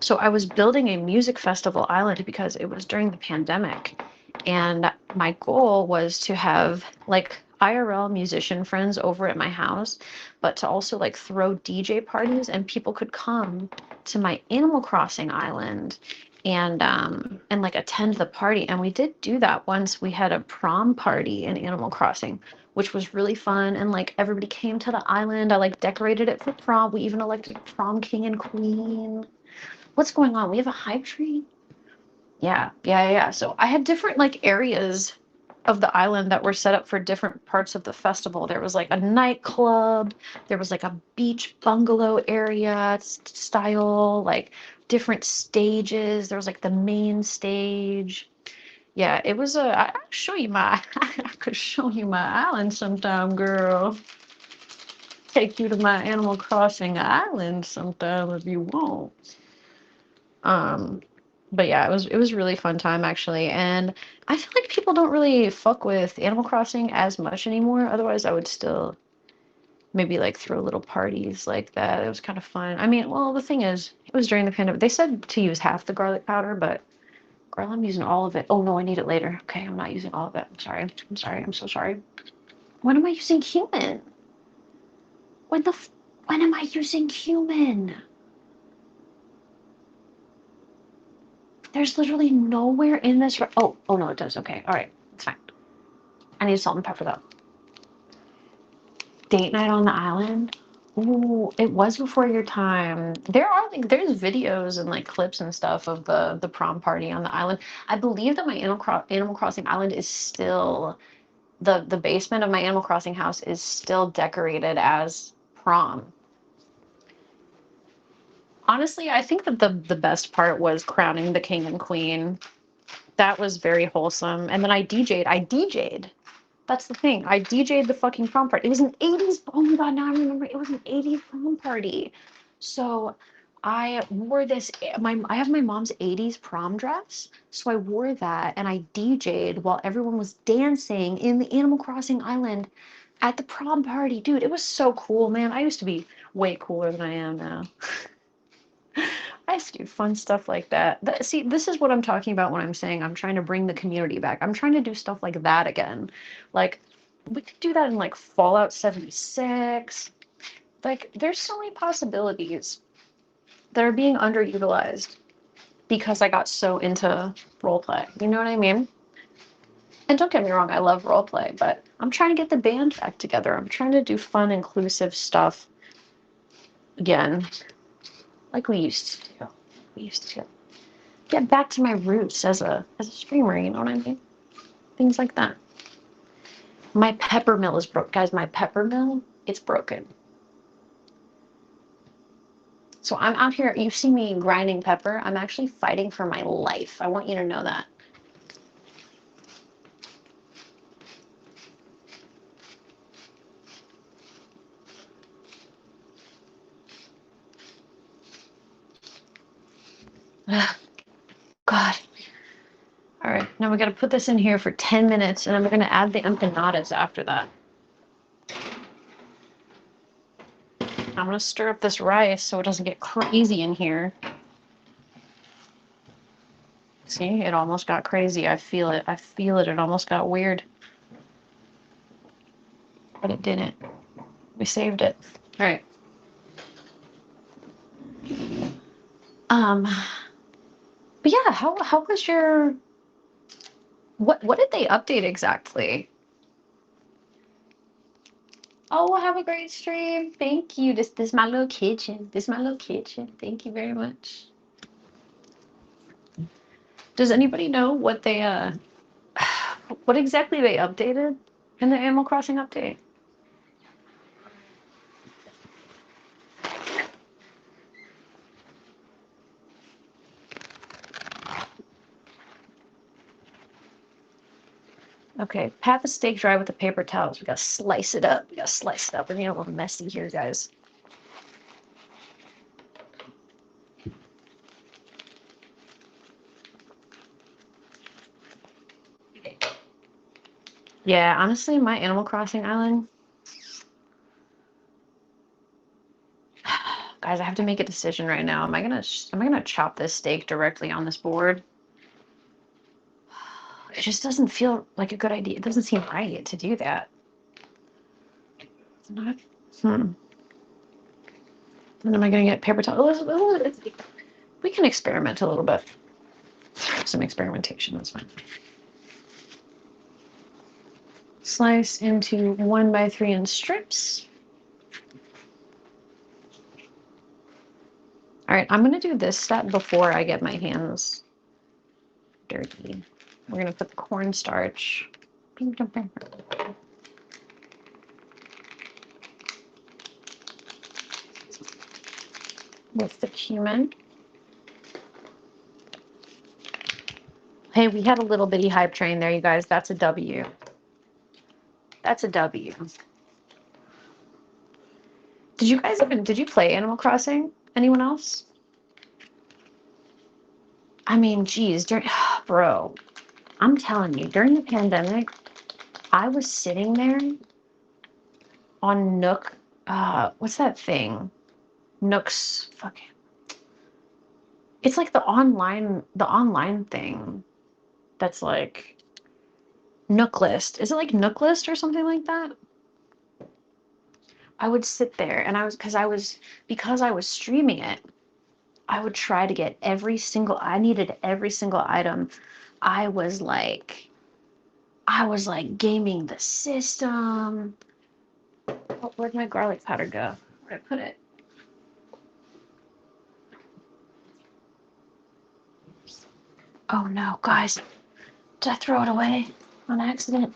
So I was building a music festival island because it was during the pandemic, and my goal was to have like IRL musician friends over at my house, but to also like throw DJ parties and people could come to my Animal Crossing island and like attend the party. And we did do that once. We had a prom party in Animal Crossing, which was really fun. And like everybody came to the island. I like decorated it for prom. We even elected a prom king and queen. What's going on? We have a hive tree? Yeah. So I had different like areas of the island that were set up for different parts of the festival. There was like a nightclub, there was like a beach bungalow area style, like different stages. There was like the main stage. Yeah, it was I could show you my I could show you my island sometime, girl. Take you to my Animal Crossing island sometime if you want. But yeah, it was really fun time actually, and I feel like people don't really fuck with Animal Crossing as much anymore. Otherwise, I would still maybe like throw little parties like that. It was kind of fun. I mean, well, the thing is, it was during the pandemic. They said to use half the garlic powder, but girl, I'm using all of it. Oh no, I need it later. Okay, I'm not using all of it. I'm sorry. I'm sorry. I'm so sorry. When am I using human? When am I using human? There's literally nowhere in this. Oh no, it does. Okay, all right, it's fine. I need salt and pepper though. Date night on the island. Ooh, it was before your time. There's videos and like clips and stuff of the prom party on the island. I believe that my Animal Crossing island is still the basement of my Animal Crossing house is still decorated as prom. Honestly, I think that the best part was crowning the king and queen. That was very wholesome. And then I DJ'd. I DJ'd. That's the thing. I DJ'd the fucking prom party. It was an 80s. Oh my God, now I remember. It was an 80s prom party. So I wore this. I have my mom's 80s prom dress. So I wore that and I DJ'd while everyone was dancing in the Animal Crossing island at the prom party. Dude, it was so cool, man. I used to be way cooler than I am now. I used to do fun stuff like that. See, this is what I'm talking about when I'm saying I'm trying to bring the community back. I'm trying to do stuff like that again. Like, we could do that in like Fallout 76. Like, there's so many possibilities that are being underutilized because I got so into roleplay. You know what I mean? And don't get me wrong, I love roleplay, but I'm trying to get the band back together. I'm trying to do fun, inclusive stuff again, like we used to do. We used to get back to my roots as a streamer, you know what I mean? Things like that. My pepper mill is broke. Guys, my pepper mill, it's broken. So I'm out here, you see me grinding pepper. I'm actually fighting for my life. I want you to know that. God. All right, now we got to put this in here for 10 minutes, and then we're going to add the empanadas after that. I'm going to stir up this rice so it doesn't get crazy in here. See, it almost got crazy. I feel it. I feel it. It almost got weird. But it didn't. We saved it. All right. But yeah, how was your what did they update exactly? Oh, have a great stream. Thank you. This is my little kitchen. This is my little kitchen. Thank you very much. Does anybody know what they what exactly they updated in the Animal Crossing update? Okay, pat the steak dry with the paper towels. We gotta slice it up. We gotta slice it up. We're getting a little messy here, guys. Yeah, honestly, my Animal Crossing island, guys, I have to make a decision right now. Am I gonna chop this steak directly on this board? It just doesn't feel like a good idea. It doesn't seem right to do that. It's not. And am I gonna get paper towels? We can experiment a little bit. Some experimentation. That's fine. Slice into 1x3 in strips. All right, I'm gonna do this step before I get my hands dirty. We're gonna put the cornstarch with the cumin. Hey, we had a little bitty hype train there, you guys. That's a W. That's a W. Did you play Animal Crossing? Anyone else? I mean, geez, bro, I'm telling you, during the pandemic, I was sitting there on Nook. What's that thing? Nook's fucking. It's like the online thing. That's like Nook List. Is it like Nook List or something like that? I would sit there and because I was streaming it, I would try to get I needed every single item. I was like gaming the system. Oh, where'd my garlic powder go? Where'd I put it? Oh no, guys. Did I throw it away on accident?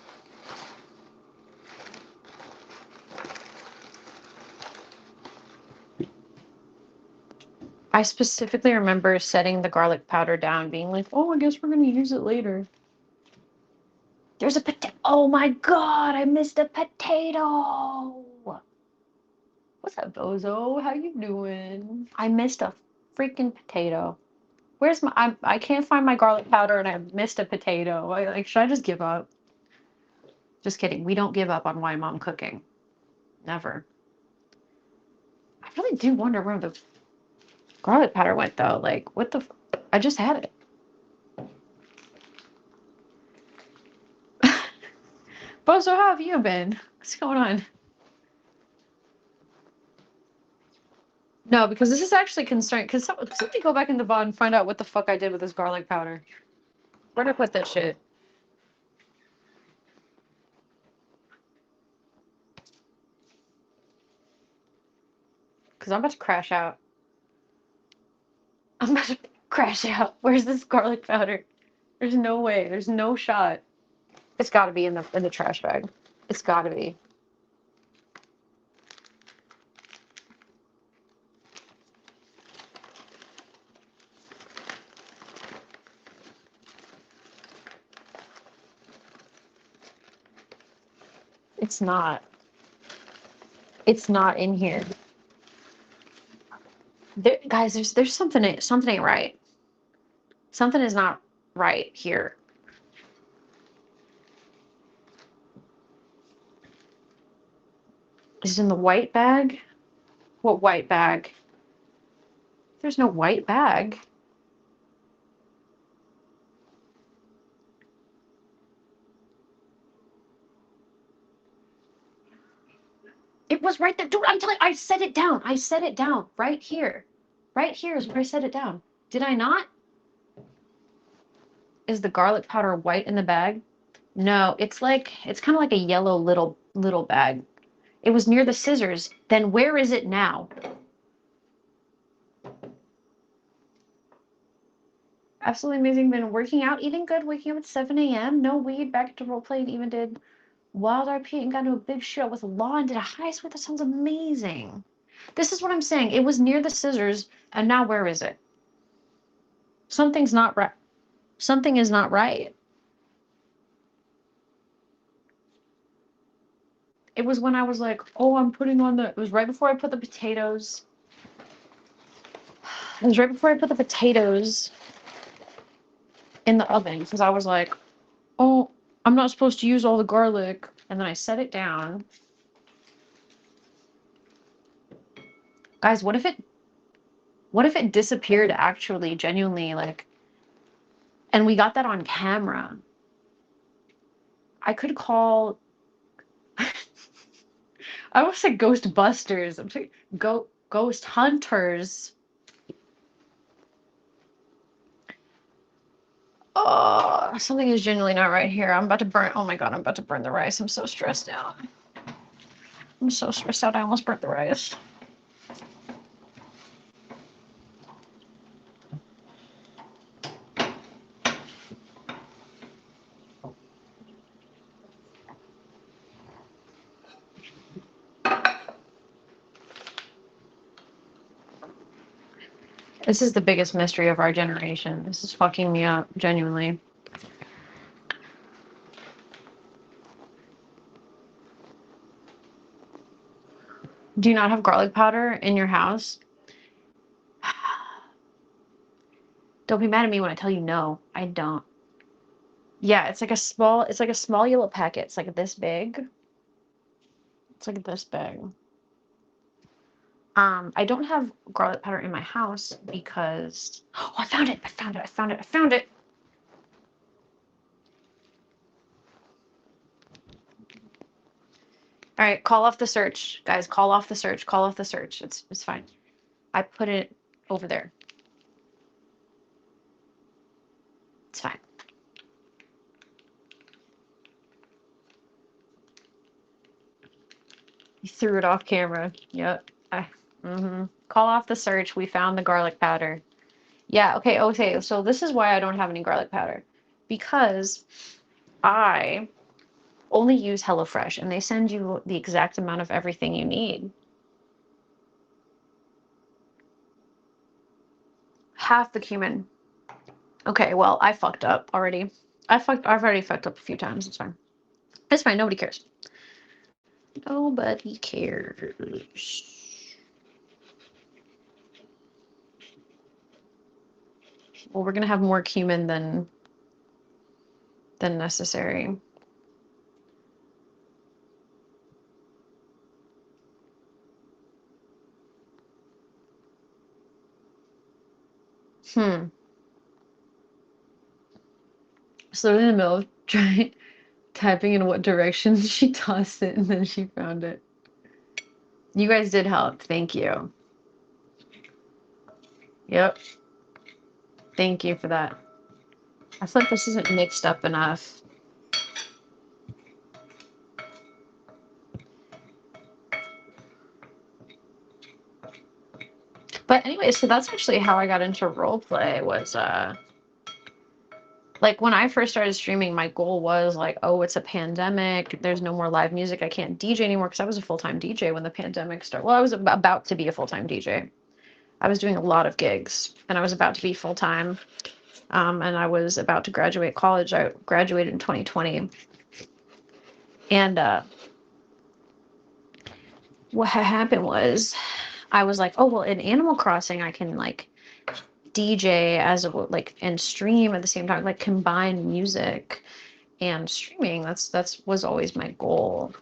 I specifically remember setting the garlic powder down, being like, oh, I guess we're going to use it later. There's a potato. Oh my god, I missed a potato. What's up, Bozo? How you doing? I missed a freaking potato. Where's my... I can't find my garlic powder and I missed a potato. Should I just give up? Just kidding. We don't give up on why mom cooking. Never. I really do wonder where the garlic powder went, though. Like, what the... I just had it. Bozo, how have you been? What's going on? No, because this is actually concerning. Because somebody go back in the VOD and find out what the fuck I did with this garlic powder. Where'd I put that shit? Because I'm about to crash out. I'm about to crash out. Where's this garlic powder? There's no way. There's no shot. It's got to be in the trash bag. It's got to be. It's not. It's not in here. Guys, there's something ain't right. Something is not right here. Is it in the white bag? What white bag? There's no white bag. It was right there. Dude, I'm telling you, I set it down. I set it down right here. Right here is where I set it down. Did I not? Is the garlic powder white in the bag? No, it's kind of like a yellow little bag. It was near the scissors. Then where is it now? Absolutely amazing. Been working out, eating good, waking up at 7 a.m. No weed, back to role playing, even did wild RP and got into a big show with Law and did a high sweat. That sounds amazing. This is what I'm saying. It was near the scissors, and now where is it? Something's not right. Something is not right. It was when I was like, oh, I'm putting on the... It was right before I put the potatoes. It was right before I put the potatoes in the oven, because I was like, oh, I'm not supposed to use all the garlic. And then I set it down. Guys, what if it disappeared actually, genuinely, like, and we got that on camera? I could call... I almost said Ghostbusters. I'm saying Ghost Hunters. Oh, something is genuinely not right here. I'm about to burn. Oh my god, I'm about to burn the rice. I'm so stressed out. I'm so stressed out. I almost burnt the rice. This is the biggest mystery of our generation. This is fucking me up, genuinely. Do you not have garlic powder in your house? Don't be mad at me when I tell you no. I don't. Yeah, it's like a small yellow packet. It's like this big. It's like this big. I don't have garlic powder in my house because... Oh, I found it! I found it! I found it! I found it! All right, call off the search, guys. Call off the search. Call off the search. It's fine. I put it over there. It's fine. You threw it off camera. Yep. Call off the search. We found the garlic powder. Yeah, okay, okay. So this is why I don't have any garlic powder. Because I only use HelloFresh and they send you the exact amount of everything you need. Half the cumin. Okay, well, I fucked up already. I've already fucked up a few times. It's fine. It's fine. Nobody cares. Nobody cares. Well, we're gonna have more cumin than necessary. Hmm. So in the middle of trying typing in what direction she tossed it and then she found it. You guys did help. Thank you. Yep. Thank you for that. I feel like this isn't mixed up enough. But anyway, so that's actually how I got into role play was like when I first started streaming, my goal was like, oh, it's a pandemic. There's no more live music. I can't DJ anymore because I was a full-time DJ when the pandemic started. Well, I was about to be a full-time DJ. I was doing a lot of gigs and I was about to be full-time. And I was about to graduate college. I graduated in 2020. And what had happened was I was like, oh, well, in Animal Crossing, I can like DJ as a like and stream at the same time, like combine music and streaming. That's was always my goal.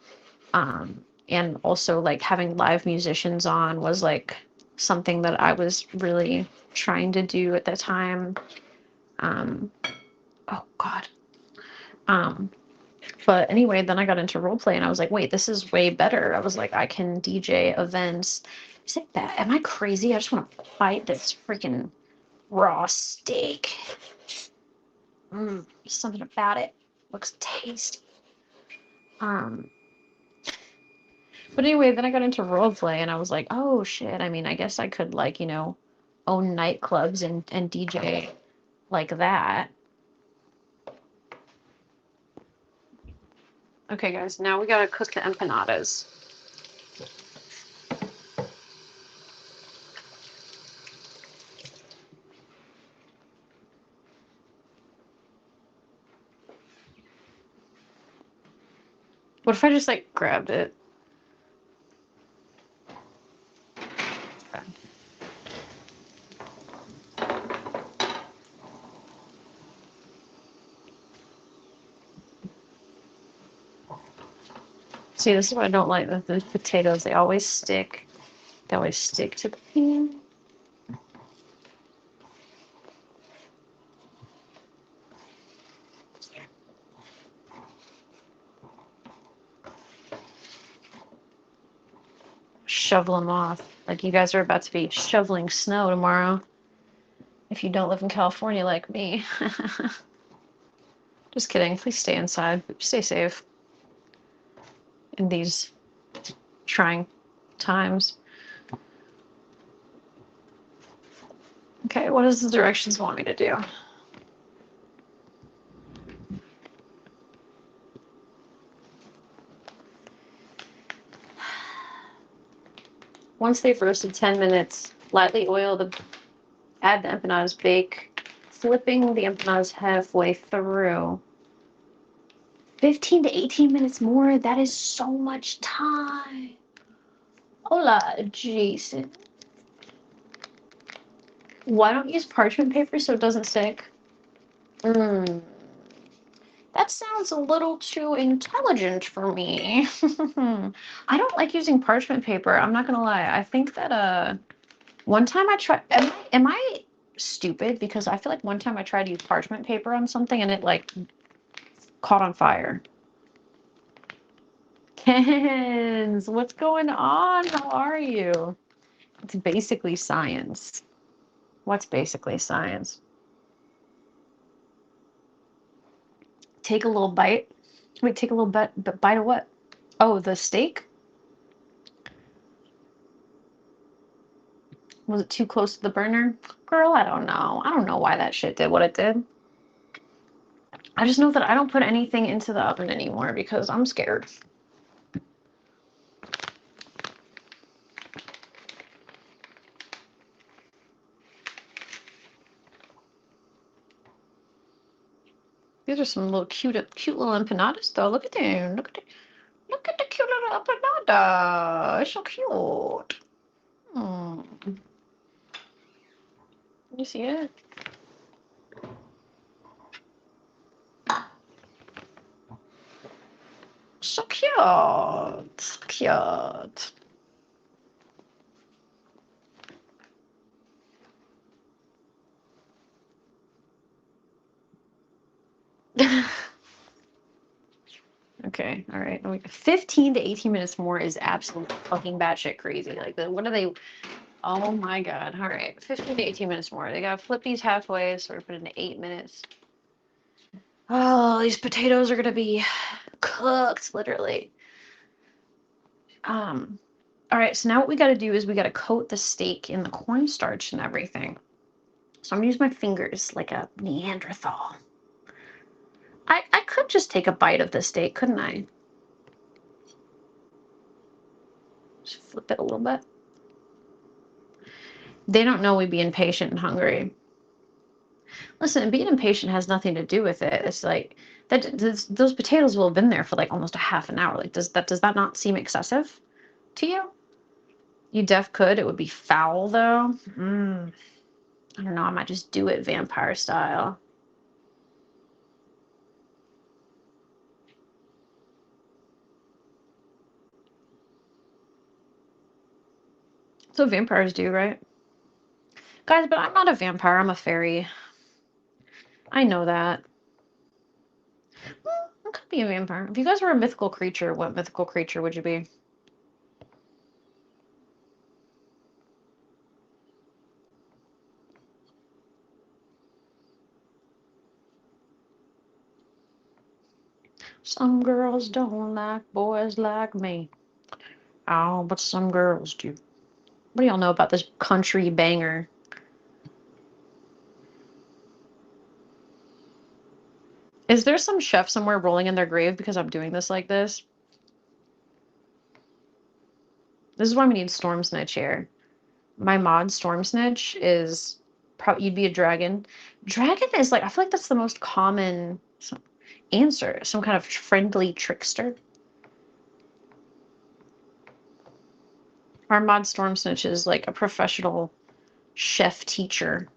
And also like having live musicians on was like something that I was really trying to do at the time. Oh God. Um, but anyway, then I got into role play and I was like, wait, this is way better. I was like, I can DJ events. Is it bad? Am I crazy? I just want to bite this freaking raw steak. Something about it looks tasty. Um, but anyway, then I got into role play and I was like, oh shit. I mean, I guess I could like, own nightclubs and DJ like that. Okay, guys, now we gotta cook the empanadas. What if I just like grabbed it? See, this is what I don't like. The potatoes, they always stick. They always stick to the pan. Shovel them off. Like you guys are about to be shoveling snow tomorrow. If you don't live in California like me. Just kidding. Please stay inside. Stay safe in these trying times. Okay, what does the directions want me to do? Once they've roasted 10 minutes, lightly add the empanadas, bake, flipping the empanadas halfway through. 15 to 18 minutes more, that is so much time. Hola, Jason. Why don't you use parchment paper so it doesn't stick? That sounds a little too intelligent for me. I don't like using parchment paper. I'm not gonna lie. I think that one time I tried. Am I stupid? Because I feel like one time I tried to use parchment paper on something and it like caught on fire. Kens, what's going on? How are you? It's basically science. What's basically science? Take a little bite. Wait, take a little bite of what? Oh, the steak? Was it too close to the burner? Girl, I don't know. I don't know why that shit did what it did. I just know that I don't put anything into the oven anymore because I'm scared. These are some little cute little empanadas though. Look at them. Look at the cute little empanada. It's so cute. Hmm. You see it? So cute. So cute. Okay, all right. 15 to 18 minutes more is absolutely fucking batshit crazy. Like, what are they? Oh my god. All right, 15 to 18 minutes more. They gotta flip these halfway, so we're putting 8 minutes. Oh, these potatoes are gonna be cooked, literally. All right, so now what we gotta do is we gotta coat the steak in the cornstarch and everything. So I'm gonna use my fingers like a Neanderthal. I could just take a bite of the steak, couldn't I? Just flip it a little bit. They don't know we be impatient and hungry. Listen, being impatient has nothing to do with it. It's like that those potatoes will have been there for like almost a half an hour. Like does that not seem excessive to you? You def could. It would be foul though. I don't know. I might just do it vampire style. That's what vampires do, right? Guys, but I'm not a vampire. I'm a fairy. I know that. I could be a vampire. If you guys were a mythical creature, what mythical creature would you be? Some girls don't like boys like me. Oh, but some girls do. What do y'all know about this country banger? Is there some chef somewhere rolling in their grave because I'm doing this like this? This is why we need Storm Snitch here. My mod Storm Snitch is probably you'd be a dragon. Dragon is like I feel like that's the most common answer. Some kind of friendly trickster. Our mod Storm Snitch is like a professional chef teacher,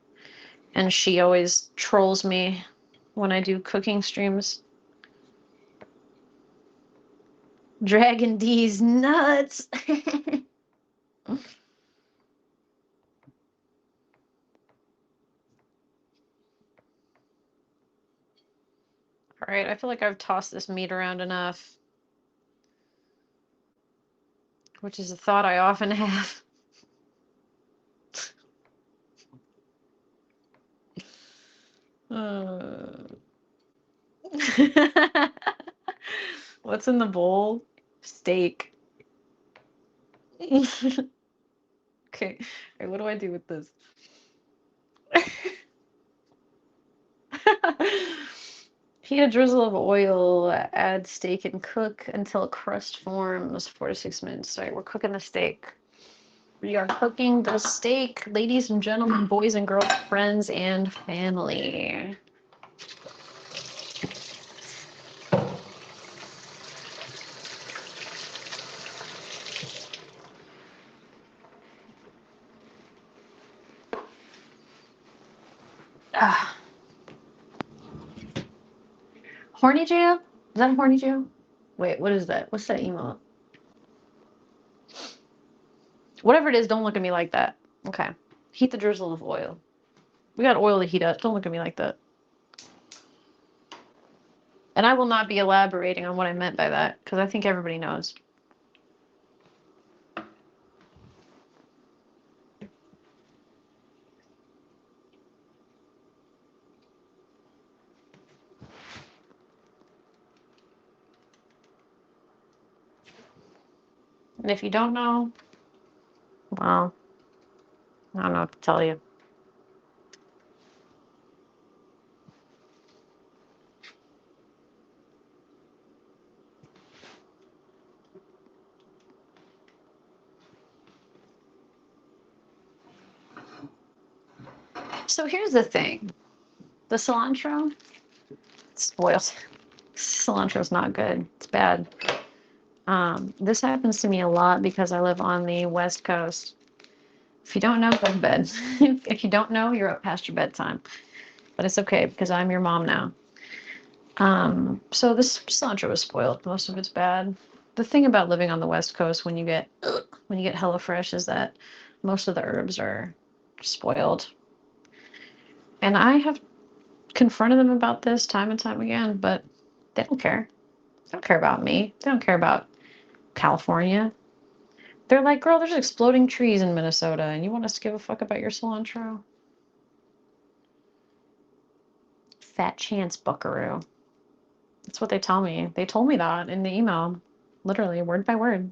and she always trolls me when I do cooking streams. Dragon D's nuts. All right, I feel like I've tossed this meat around enough, which is a thought I often have. Uh... What's in the bowl? Steak. Okay. All right, what do I do with this? Heat a drizzle of oil, add steak and cook until a crust forms 4 to 6 minutes. All right, we're cooking the steak. We are cooking the steak, ladies and gentlemen, boys and girls, friends and family. Ah. Horny jail? Is that a horny jail? Wait, what is that? What's that emote? Whatever it is, don't look at me like that. Okay. Heat the drizzle of oil. We got oil to heat up. Don't look at me like that. And I will not be elaborating on what I meant by that, because I think everybody knows. And if you don't know, well, I don't know what to tell you. So here's the thing. The cilantro, it's spoiled. Cilantro's not good. It's bad. This happens to me a lot because I live on the West Coast. If you don't know, go to bed. If you don't know, you're up past your bedtime. But it's okay because I'm your mom now. So this cilantro is spoiled. Most of it's bad. The thing about living on the West Coast when you get HelloFresh is that most of the herbs are spoiled. And I have confronted them about this time and time again, but they don't care. They don't care about me. They don't care about California. They're like, girl, there's exploding trees in Minnesota, and you want us to give a fuck about your cilantro? Fat chance, buckaroo. That's what they tell me. They told me that in the email, literally, word by word.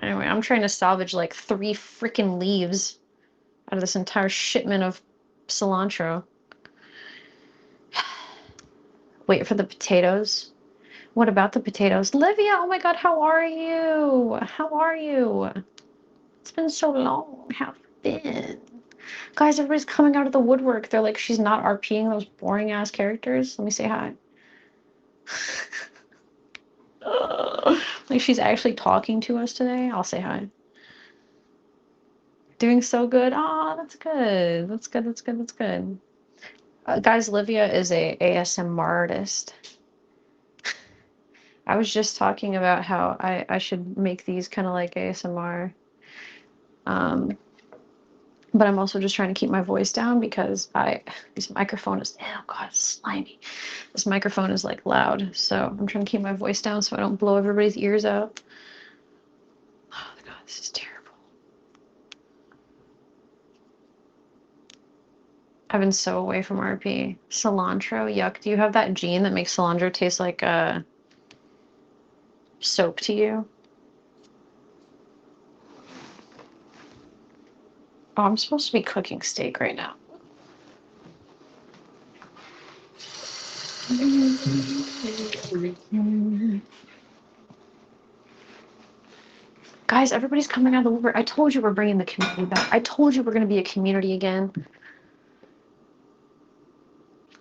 Anyway, I'm trying to salvage like 3 freaking leaves out of this entire shipment of cilantro. Wait for the potatoes. What about the potatoes? Livia, oh my god, how are you? How are you? It's been so long. How have you been? Guys, everybody's coming out of the woodwork. They're like, she's not RPing those boring ass characters. Let me say hi. Like she's actually talking to us today. I'll say hi. Doing so good. Oh, that's good. That's good. That's good. That's good. Guys, Livia is a ASMR artist. I was just talking about how I should make these kind of like ASMR. But I'm also just trying to keep my voice down because this microphone is, oh god, slimy. This microphone is like loud, so I'm trying to keep my voice down so I don't blow everybody's ears out. Oh god, this is terrible. I've been so away from RP. Cilantro, yuck. Do you have that gene that makes cilantro taste like soap to you? Oh, I'm supposed to be cooking steak right now. Guys, everybody's coming out of the woodwork. I told you we're bringing the community back. I told you we're going to be a community again.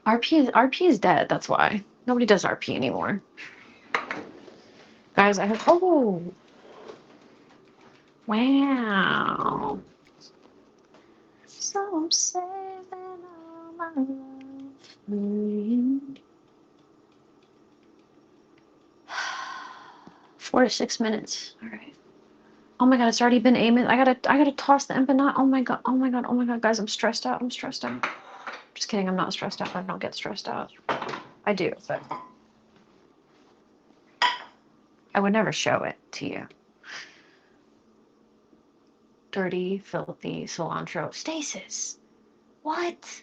RP is dead. That's why nobody does RP anymore. Guys, I have. Oh, wow. So I'm saving all my love for you. 4 to 6 minutes. All right. Oh my god, it's already been 8 minutes. I gotta toss the empanada. Oh my god. Oh my god. Oh my god, guys, I'm stressed out. I'm stressed out. Just kidding. I'm not stressed out. I don't get stressed out. I do, but I would never show it to you. Dirty, filthy cilantro. Stasis. What?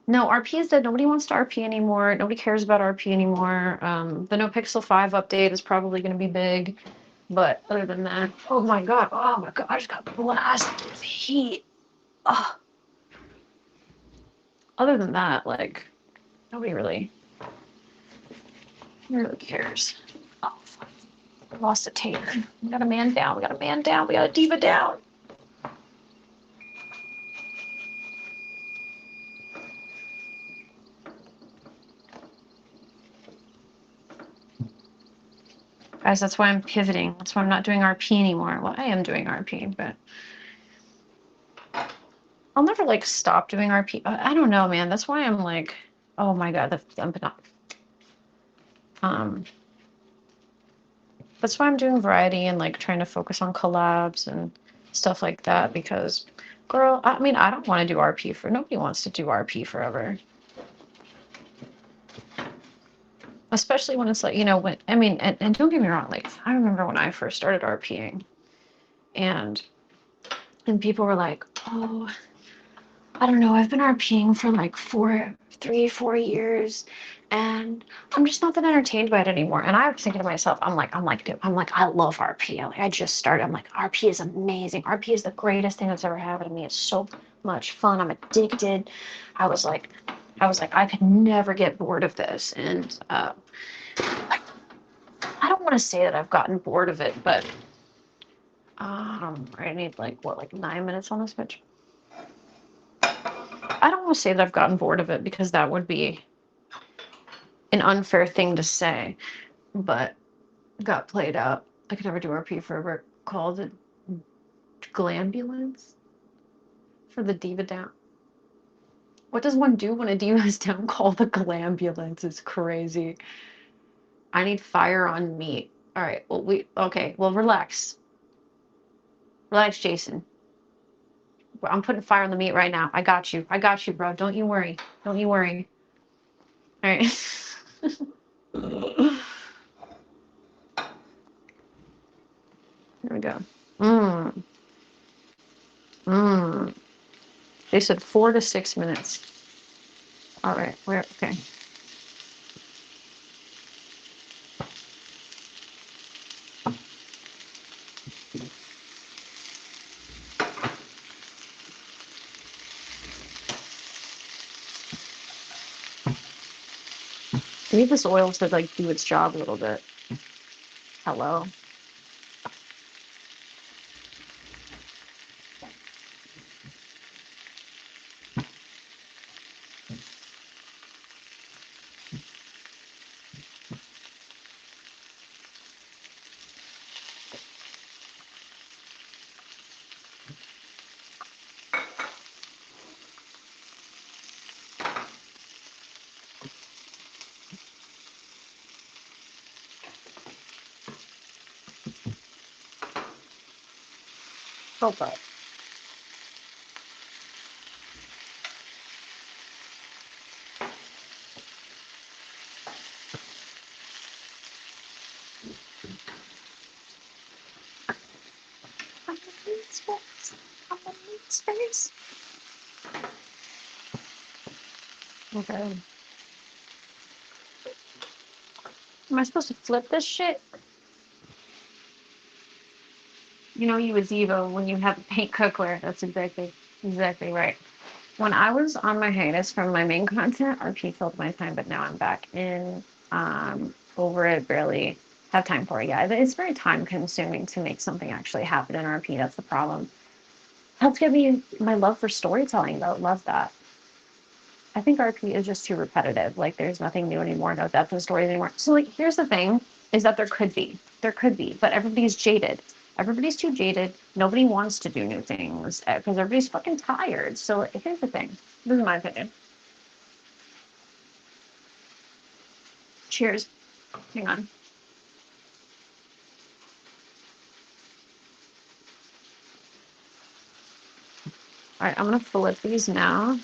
No, RP is dead. Nobody wants to RP anymore. Nobody cares about RP anymore. The No Pixel 5 update is probably going to be big. But other than that, oh my god, I just got blasted with heat. Oh. Other than that, like, nobody really cares. Oh, fuck. I lost a tater. We got a man down. We got a man down. We got a diva down. Guys, that's why I'm pivoting. That's why I'm not doing RP anymore. Well, I am doing RP, but I'll never like stop doing RP. I don't know, man. That's why I'm like, oh my god, that's why I'm doing variety and like trying to focus on collabs and stuff like that because, girl, I mean, I don't want to do RP for nobody wants to do RP forever. Especially when it's like, you know, when I mean, and don't get me wrong, like I remember when I first started RPing and people were like, oh, I don't know, I've been RPing for like 4 years, and I'm just not that entertained by it anymore. And I was thinking to myself, dude, I love RP. I just started. I'm like, RP is amazing. RP is the greatest thing that's ever happened to me. It's so much fun. I'm addicted. I was like, I could never get bored of this. And I don't want to say that I've gotten bored of it, but I need like 9 minutes on the Switch. I don't want to say that I've gotten bored of it because that would be an unfair thing to say, but got played out. I could never do RP forever. Called it Glambulance for the diva down. What does one do when a diva is down? Call the Glambulance. It's crazy. I need fire on meat. All right. Well, relax. Relax, Jason. I'm putting fire on the meat right now. I got you. I got you, bro. Don't you worry. Don't you worry. All right. Here we go. Mmm. Mmm. They said 4 to 6 minutes. All right. Okay. I need this oil to like do its job a little bit. Hello. Hold up. I'm a meat space. I'm a meat space. Okay. Am I supposed to flip this shit? You know you was Evo when you have paint cookware. That's exactly right. When I was on my hiatus from my main content, RP filled my time, but now I'm back in over it, barely have time for it. Yeah, it's very time consuming to make something actually happen in RP. That's the problem. Helps get me my love for storytelling though. Love that. I think RP is just too repetitive. Like there's nothing new anymore, no depth in stories anymore. So like here's the thing is that there could be, but everybody's jaded. Everybody's too jaded. Nobody wants to do new things because everybody's fucking tired. So here's the thing. This is my opinion. Cheers. Hang on. All right, I'm gonna flip these now.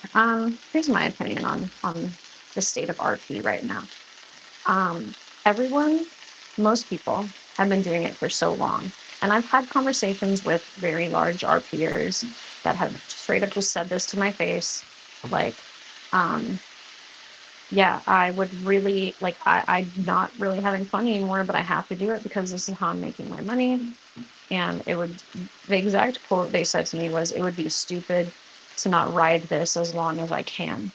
Here's my opinion on the state of RP right now. Um, everyone, most people have been doing it for so long. And I've had conversations with very large RPers that have straight up just said this to my face. Like, um, yeah, I would really, like, I'm not really having fun anymore, but I have to do it because this is how I'm making my money. And the exact quote they said to me was, it would be stupid to not ride this as long as I can.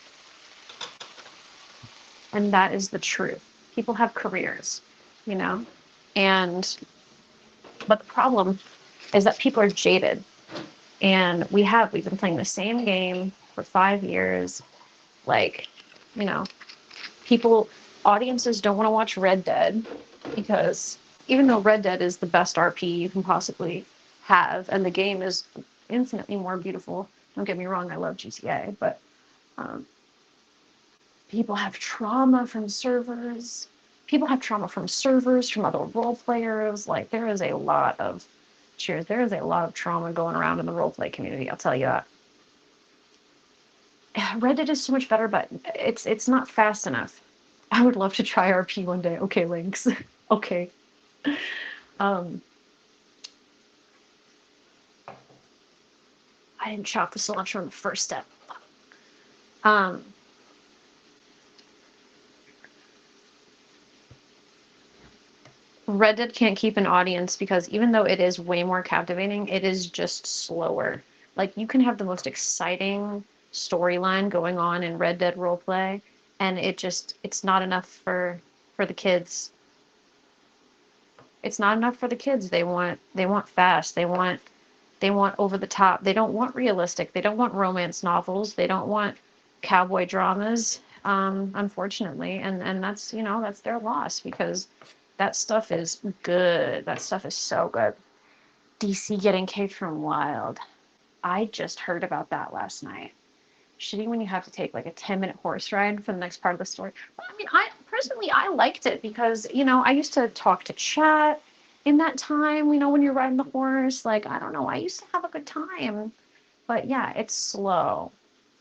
And that is the truth. People have careers, you know? And, but the problem is that people are jaded. And we've been playing the same game for 5 years. Like, you know, audiences don't want to watch Red Dead because even though Red Dead is the best RP you can possibly have, and the game is infinitely more beautiful, don't get me wrong, I love GTA, but um, people have trauma from servers. People have trauma from servers, from other role players. Like there is a lot of cheers. There is a lot of trauma going around in the roleplay community. I'll tell you that. Reddit is so much better, but it's not fast enough. I would love to try RP one day. Okay, links. Okay. Um, I didn't chop the cilantro in the first step. Um, Red Dead can't keep an audience because even though it is way more captivating, it is just slower. Like you can have the most exciting storyline going on in Red Dead roleplay, and it's not enough for the kids. It's not enough for the kids. They want fast. They want over the top. They don't want realistic. They don't want romance novels. They don't want cowboy dramas. Unfortunately, and that's that's their loss because that stuff is good. That stuff is so good. DC getting caged from Wild. I just heard about that last night. Shitty when you have to take like a 10-minute horse ride for the next part of the story. Well, I mean, I personally I liked it because, I used to talk to chat in that time, when you're riding the horse. Like, I don't know, I used to have a good time. But yeah, it's slow.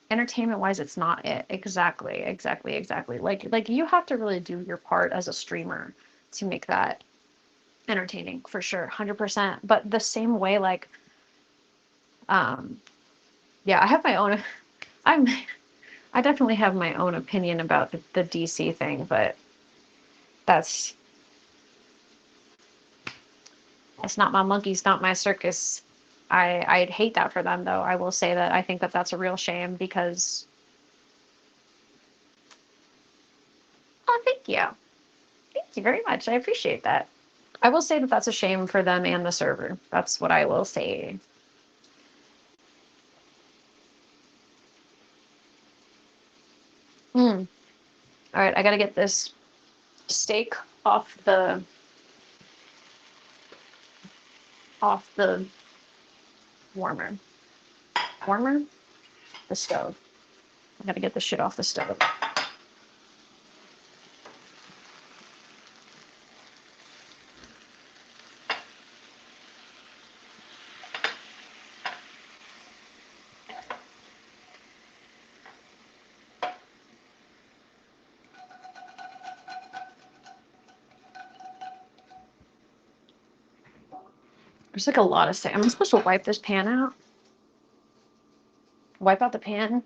Entertainment wise, it's not it. Exactly, exactly, exactly. Like you have to really do your part as a streamer to make that entertaining for sure, 100%. But the same way, like, um, yeah, I have my own. I'm I definitely have my own opinion about the DC thing, but that's that's not my monkeys, not my circus. I'd hate that for them, though. I will say that I think that that's a real shame because. Oh, thank you very much. I appreciate that. I will say that that's a shame for them and the server. That's what I will say. Hmm. All right, I gotta get this steak off the warmer. Warmer? The stove. I gotta get this shit off the stove. There's like a lot of steak. Am I supposed to wipe this pan out? Wipe out the pan?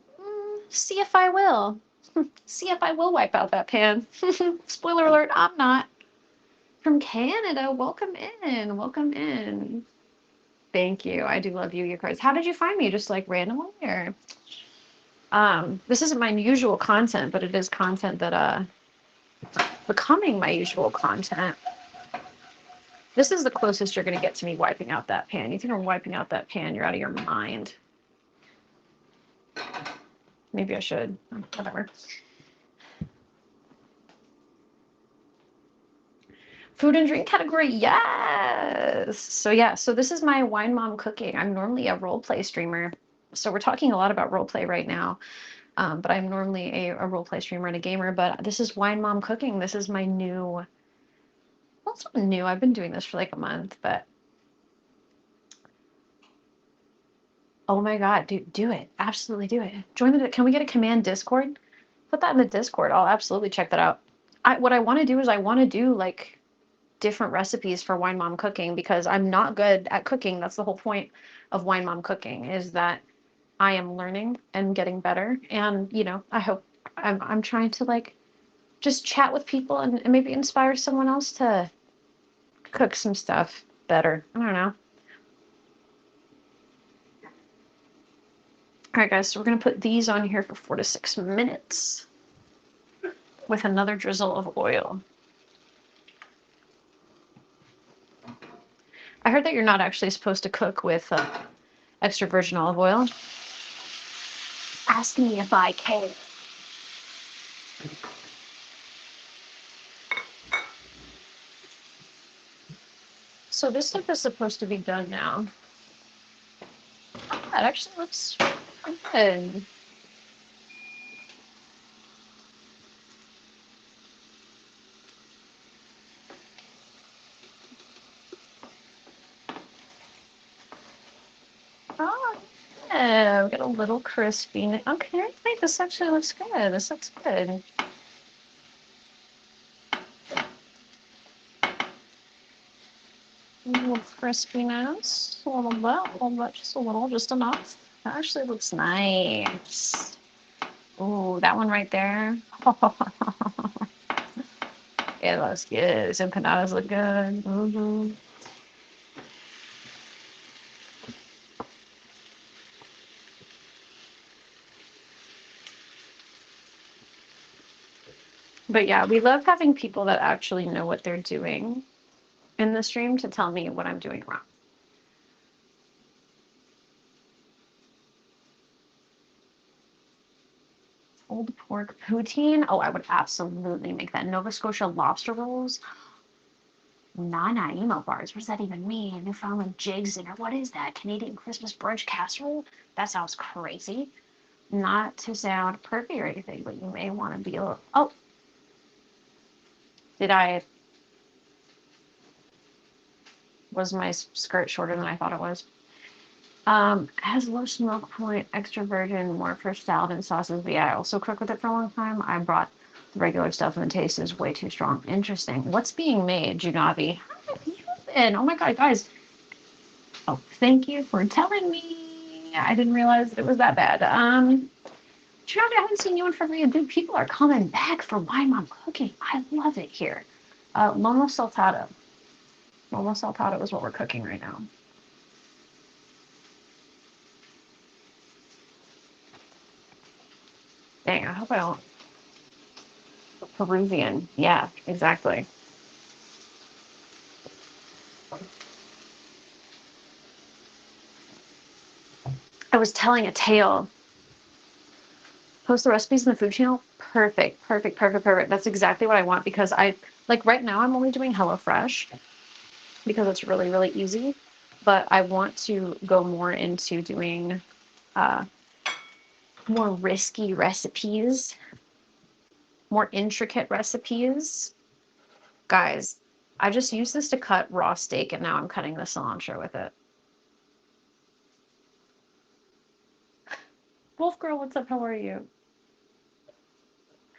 See if I will. See if I will wipe out that pan. Spoiler alert, I'm not. From Canada, welcome in. Welcome in. Thank you. I do love you cards. How did you find me? Just like randomly or this isn't my usual content, but it is content that becoming my usual content. This is the closest you're gonna get to me wiping out that pan. You think I'm wiping out that pan, you're out of your mind. Maybe I should. Whatever. Food and drink category, yes. So yeah, so this is my wine mom cooking. I'm normally a role play streamer. So we're talking a lot about role play right now. But I'm normally a role play streamer and a gamer. But this is wine mom cooking. This is my new. Well, it's not new. I've been doing this for like a month, but oh my god, do it. Absolutely do it. Join the. Can we get a command Discord? Put that in the Discord. I'll absolutely check that out. What I want to do is I want to do like different recipes for wine mom cooking because I'm not good at cooking. That's the whole point of wine mom cooking is that I am learning and getting better. And I hope I'm trying to like just chat with people and maybe inspire someone else to cook some stuff better. I don't know. All right, guys, so we're going to put these on here for 4 to 6 minutes with another drizzle of oil. I heard that you're not actually supposed to cook with extra virgin olive oil. Ask me if I care. So this stuff is supposed to be done now. That actually looks good. Oh, yeah, we got a little crispy. Okay, wait, this actually looks good. This looks good. A little crispiness, a little bit, just a little, just enough. That actually looks nice. Oh, that one right there. Yeah, it looks good. Some empanadas look good. But yeah, we love having people that actually know what they're doing in the stream to tell me what I'm doing wrong. Old pork poutine. Oh, I would absolutely make that. Nova Scotia lobster rolls. Nanaimo bars. What does that even mean? Newfoundland jigs dinner. What is that? Canadian Christmas brunch casserole? That sounds crazy. Not to sound pervy or anything, but you may want to be a little. Oh, did I? Was my skirt shorter than I thought it was? Has low smoke point, extra virgin, more for salad and sauces. But yeah, I also cook with it for a long time. I brought the regular stuff and the taste is way too strong. Interesting. What's being made, Junavi? How have you been? Oh my god, guys. Oh, thank you for telling me. I didn't realize that it was that bad. Junavi, I haven't seen you in forever. Dude, people are coming back for Why Mom Cooking. I love it here. Lomo Saltado. Lomo Saltado is what we're cooking right now. Dang, I hope I don't. Peruvian. Yeah, exactly. I was telling a tale. Post the recipes in the food channel. Perfect, perfect, perfect, perfect. That's exactly what I want because I like right now I'm only doing HelloFresh because it's really, really easy. But I want to go more into doing uh, more risky recipes, more intricate recipes. Guys, I just used this to cut raw steak and now I'm cutting the cilantro with it. Wolf Girl, what's up? How are you?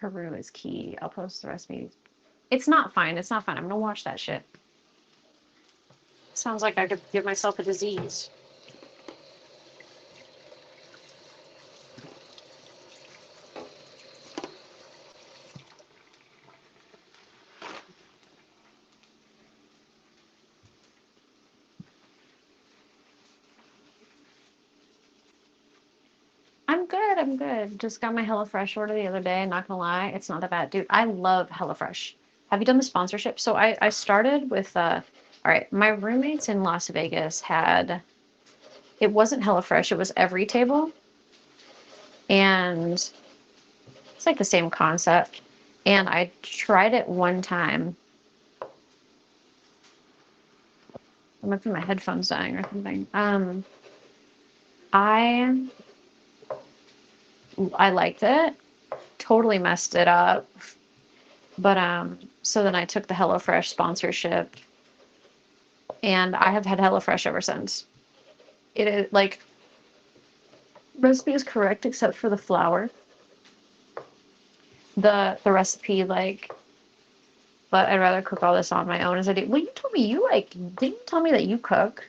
Peru is key. I'll post the recipes. It's not fine. It's not fine. I'm gonna watch that shit. Sounds like I could give myself a disease. I'm good. I'm good. Just got my HelloFresh order the other day. Not gonna lie, it's not that bad, dude. I love HelloFresh. Have you done the sponsorship? So I started with all right. My roommates in Las Vegas had it wasn't HelloFresh. It was Every Table, and it's like the same concept. And I tried it one time. I might be my headphones dying or something. I I liked it. Totally messed it up. But so then I took the HelloFresh sponsorship and I have had HelloFresh ever since. It is like recipe is correct except for the flour. The recipe like but I'd rather cook all this on my own as I do. Well, you told me you like didn't you tell me that you cook?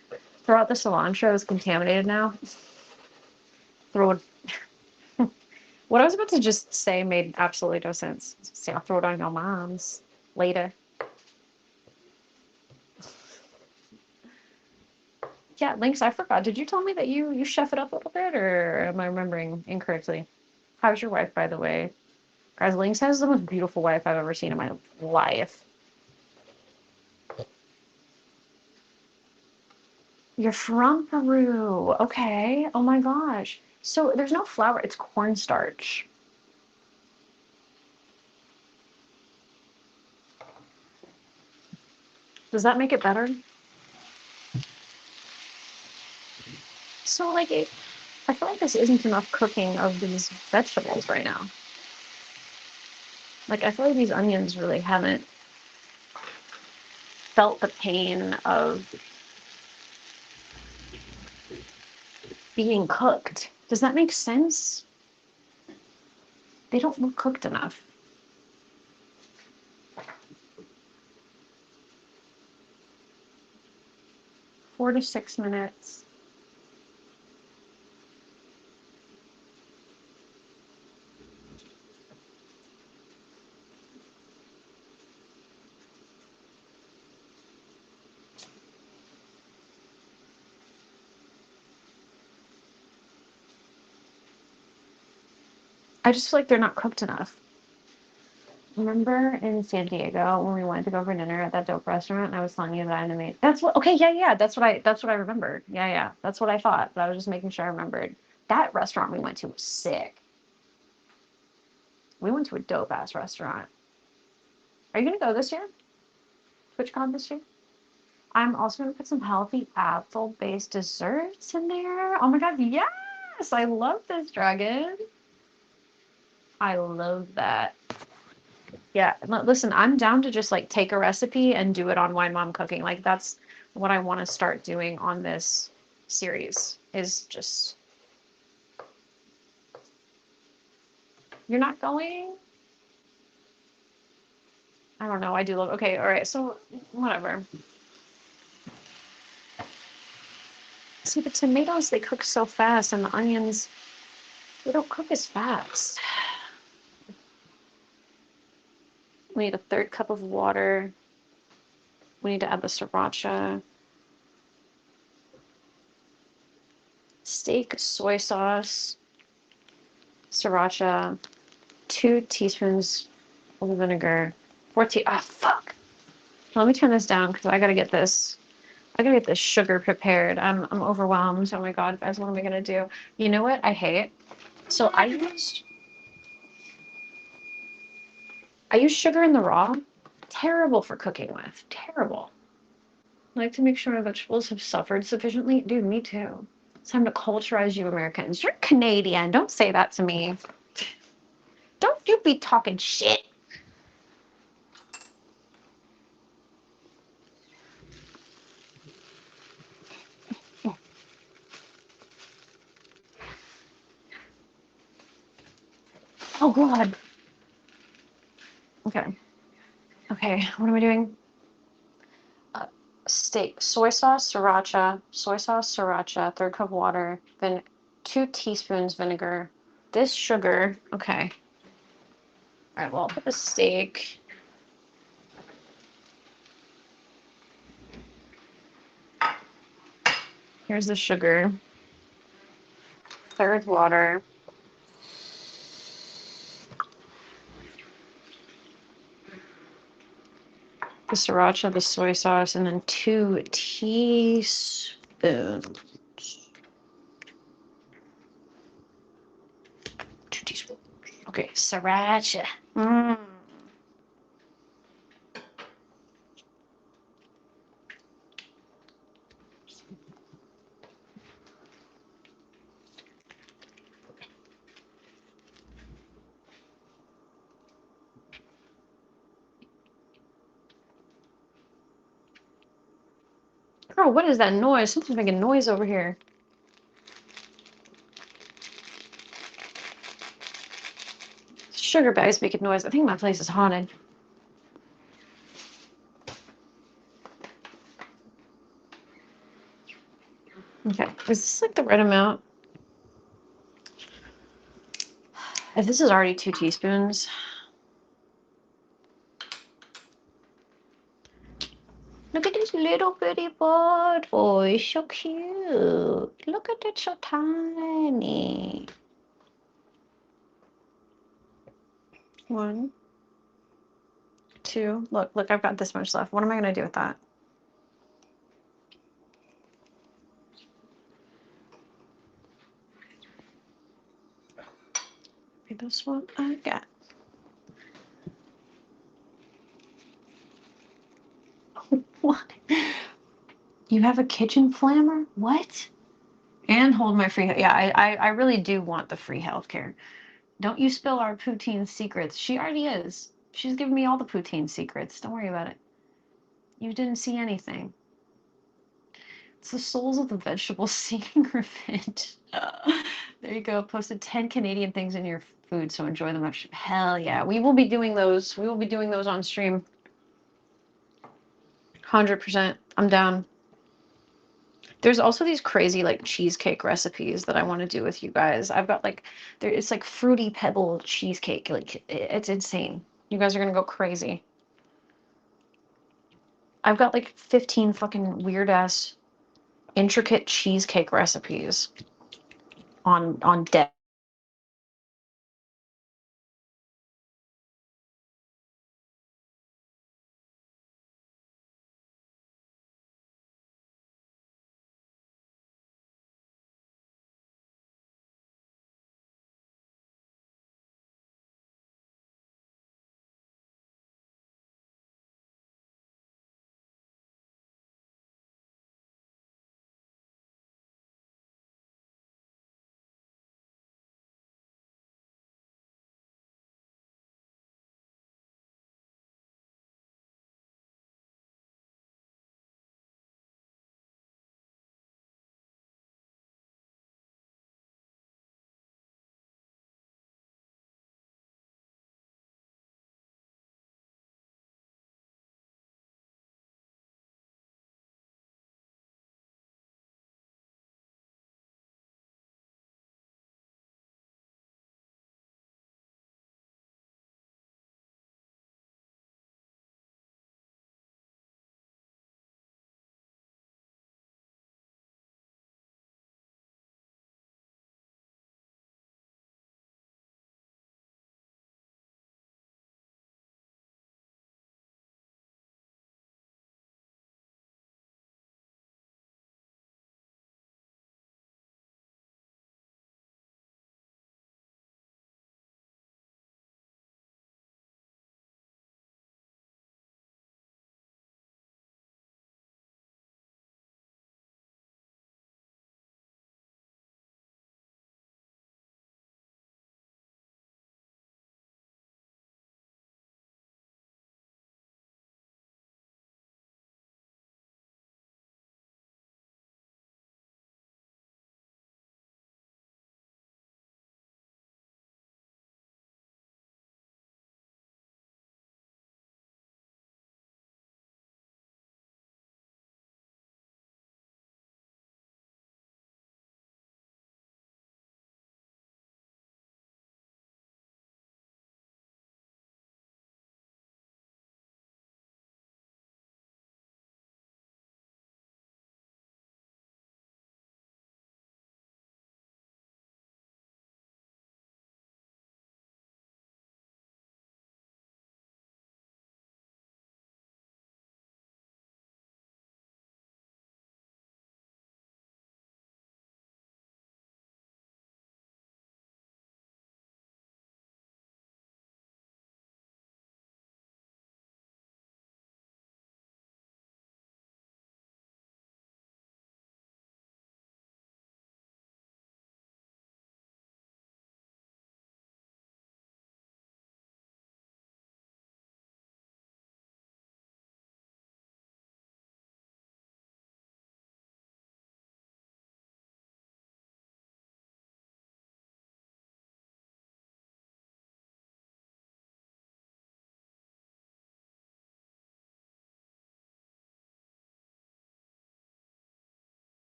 Throw out the cilantro is contaminated now. Throw it what I was about to just say made absolutely no sense. Say I'll throw it on your mom's later. Yeah, Lynx, I forgot. Did you tell me that you chef it up a little bit, or am I remembering incorrectly? How's your wife, by the way? Guys, Lynx has the most beautiful wife I've ever seen in my life. You're from Peru. Okay. Oh my gosh. So there's no flour, it's cornstarch. Does that make it better? So like I feel like this isn't enough cooking of these vegetables right now. Like I feel like these onions really haven't felt the pain of being cooked. Does that make sense? They don't look cooked enough. 4 to 6 minutes. I just feel like they're not cooked enough. Remember in San Diego when we went to go for dinner at that dope restaurant and I was telling you that I made that's what okay, yeah, that's what I remembered. Yeah. That's what I thought, but I was just making sure I remembered. That restaurant we went to was sick. We went to a dope ass restaurant. Are you gonna go this year? TwitchCon this year? I'm also gonna put some healthy apple-based desserts in there. Oh my god, yes! I love this, dragon. I love that. Yeah, listen, I'm down to just like take a recipe and do it on Wine Mom Cooking. Like that's what I want to start doing on this series is just you're not going? I don't know. I do love okay, all right, so whatever. See, the tomatoes they cook so fast and the onions they don't cook as fast. We need a third cup of water. We need to add the sriracha. Steak soy sauce, sriracha, 2 teaspoons of vinegar, 14. Ah, fuck. Let me turn this down because I gotta get this. I gotta get this sugar prepared. I'm overwhelmed. Oh my god, guys, what am I gonna do? You know what I hate? So I used sugar in the raw. Terrible for cooking with. Terrible. I like to make sure my vegetables have suffered sufficiently. Dude, me too. It's time to culturize you Americans. You're Canadian. Don't say that to me. Don't you be talking shit. Oh god. Okay. Okay, what am I doing? Steak, soy sauce, sriracha, third cup water, then 2 teaspoons vinegar. This sugar, okay. All right, well, I'll put the steak. Here's the sugar. Third water. The sriracha, the soy sauce, and then 2 teaspoons. 2 teaspoons. Okay, sriracha. Mm. Girl, what is that noise? Something's making noise over here. Sugar bags making noise. I think my place is haunted. Okay, is this like the right amount? If this is already 2 teaspoons. Look at this little bitty bird. Oh, he's so cute. Look at it, so tiny. 1, 2. Look, I've got this much left. What am I going to do with that? Maybe this one I got. What? You have a kitchen flammer? What? And hold my free. Yeah, I really do want the free healthcare. Don't you spill our poutine secrets. She already is. She's giving me all the poutine secrets. Don't worry about it. You didn't see anything. It's the souls of the vegetables seeking revenge. There you go. Posted 10 Canadian things in your food, so enjoy them. Hell yeah. We will be doing those. We will be doing those on stream. 100%. I'm down. There's also these crazy like cheesecake recipes that I want to do with you guys. I've got like it's like fruity pebble cheesecake. Like it's insane. You guys are gonna go crazy. I've got like 15 fucking weird ass intricate cheesecake recipes on deck.